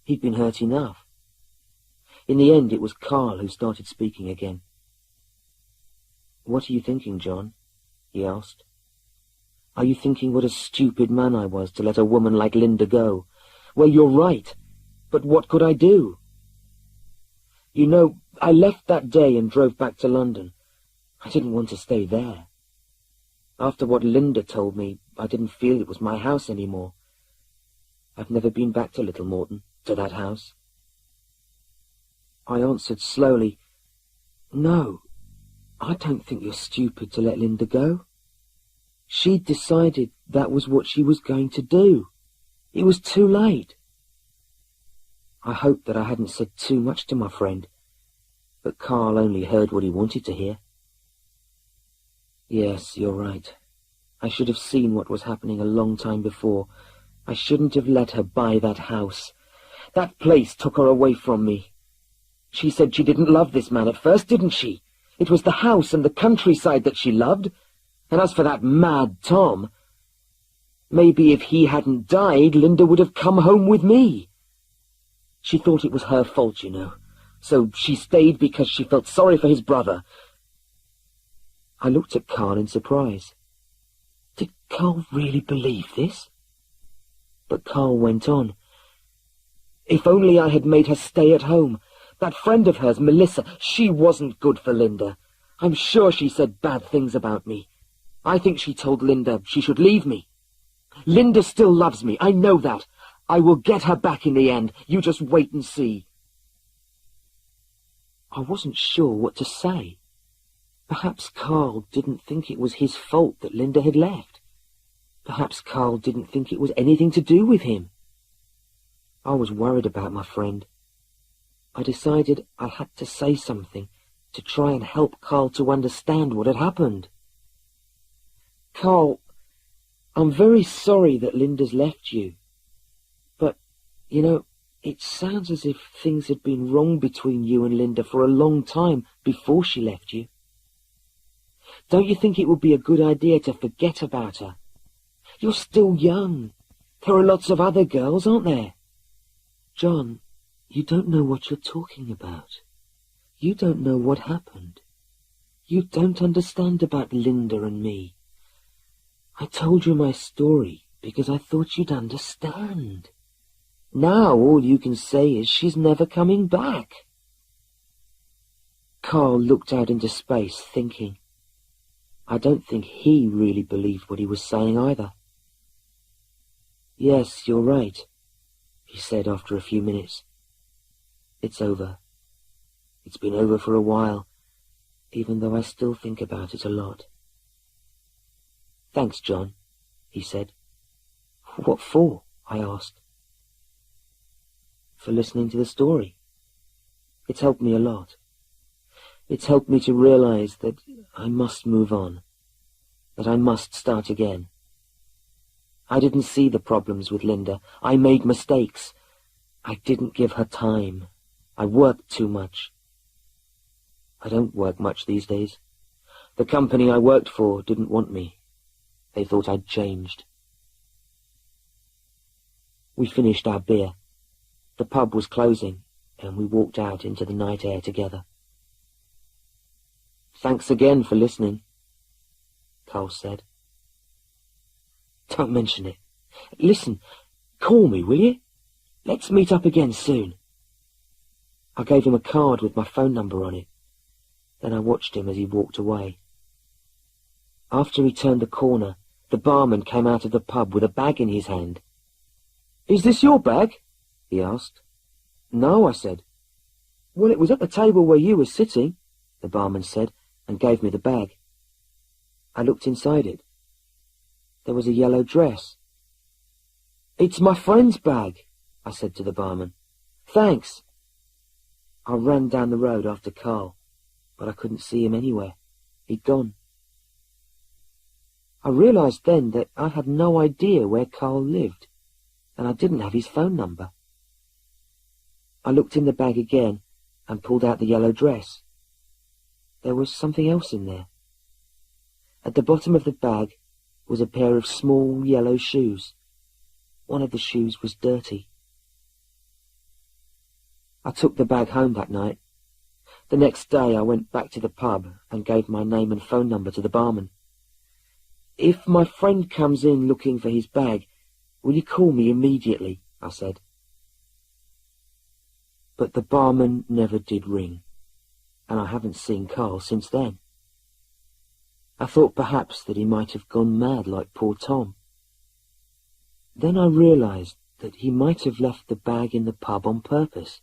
He'd been hurt enough. In the end, it was Carl who started speaking again. "What are you thinking, John?" he asked. "Are you thinking what a stupid man I was to let a woman like Linda go? Well, you're right, but what could I do? You know, I left that day and drove back to London. I didn't want to stay there. After what Linda told me, I didn't feel it was my house anymore. I've never been back to Little Moreton, to that house." I answered slowly, "No, I don't think you're stupid to let Linda go. She'd decided that was what she was going to do. It was too late." I hoped that I hadn't said too much to my friend, but Carl only heard what he wanted to hear. "Yes, you're right. I should have seen what was happening a long time before. I shouldn't have let her buy that house. That place took her away from me. She said she didn't love this man at first, didn't she? It was the house and the countryside that she loved. And as for that mad Tom, maybe if he hadn't died, Linda would have come home with me. She thought it was her fault, you know, so she stayed because she felt sorry for his brother." I looked at Carl in surprise. Did Carl really believe this? But Carl went on. "If only I had made her stay at home. That friend of hers, Melisa, she wasn't good for Linda. I'm sure she said bad things about me. I think she told Linda she should leave me. Linda still loves me, I know that. I will get her back in the end. You just wait and see." I wasn't sure what to say. Perhaps Carl didn't think it was his fault that Linda had left. Perhaps Carl didn't think it was anything to do with him. I was worried about my friend. I decided I had to say something to try and help Carl to understand what had happened. "Carl, I'm very sorry that Linda's left you. But, you know, it sounds as if things had been wrong between you and Linda for a long time before she left you. Don't you think it would be a good idea to forget about her? You're still young. There are lots of other girls, aren't there?" "John, you don't know what you're talking about. You don't know what happened. You don't understand about Linda and me. I told you my story because I thought you'd understand. Now all you can say is she's never coming back." Carl looked out into space, thinking. I don't think he really believed what he was saying either. "Yes, you're right," he said after a few minutes. "It's over. It's been over for a while, even though I still think about it a lot." "Thanks, John," he said. "What for?" I asked. "For listening to the story. It's helped me a lot. It's helped me to realize that I must move on, that I must start again. I didn't see the problems with Linda. I made mistakes. I didn't give her time. I worked too much. I don't work much these days. The company I worked for didn't want me. They thought I'd changed." We finished our beer. The pub was closing, and we walked out into the night air together. "Thanks again for listening," Carl said. "Don't mention it. Listen, call me, will you? Let's meet up again soon." I gave him a card with my phone number on it. Then I watched him as he walked away. After he turned the corner, the barman came out of the pub with a bag in his hand. "Is this your bag?" he asked. "No," I said. "Well, it was at the table where you were sitting," the barman said, and gave me the bag. I looked inside it. There was a yellow dress. "It's my friend's bag," I said to the barman. "Thanks." I ran down the road after Carl, but I couldn't see him anywhere. He'd gone. I realized then that I had no idea where Carl lived, and I didn't have his phone number. I looked in the bag again and pulled out the yellow dress. There was something else in there. At the bottom of the bag was a pair of small yellow shoes. One of the shoes was dirty. I took the bag home that night. The next day I went back to the pub and gave my name and phone number to the barman. "If my friend comes in looking for his bag, will you call me immediately?" I said. But the barman never did ring, and I haven't seen Carl since then. I thought perhaps that he might have gone mad like poor Tom. Then I realized that he might have left the bag in the pub on purpose.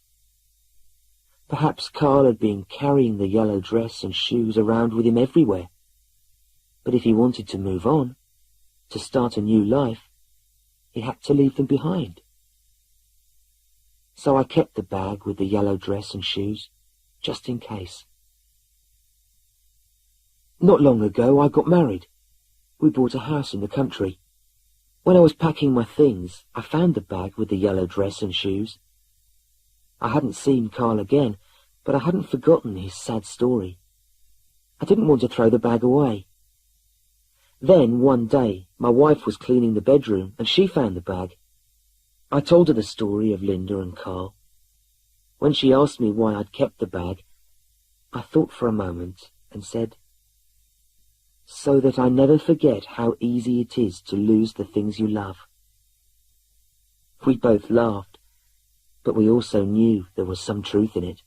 Perhaps Carl had been carrying the yellow dress and shoes around with him everywhere. But if he wanted to move on, to start a new life, he had to leave them behind. So I kept the bag with the yellow dress and shoes, just in case. Not long ago I got married. We bought a house in the country. When I was packing my things, I found the bag with the yellow dress and shoes. I hadn't seen Carl again, but I hadn't forgotten his sad story. I didn't want to throw the bag away. Then, one day, my wife was cleaning the bedroom, and she found the bag. I told her the story of Linda and Carl. When she asked me why I'd kept the bag, I thought for a moment and said, "So that I never forget how easy it is to lose the things you love." We both laughed, but we also knew there was some truth in it.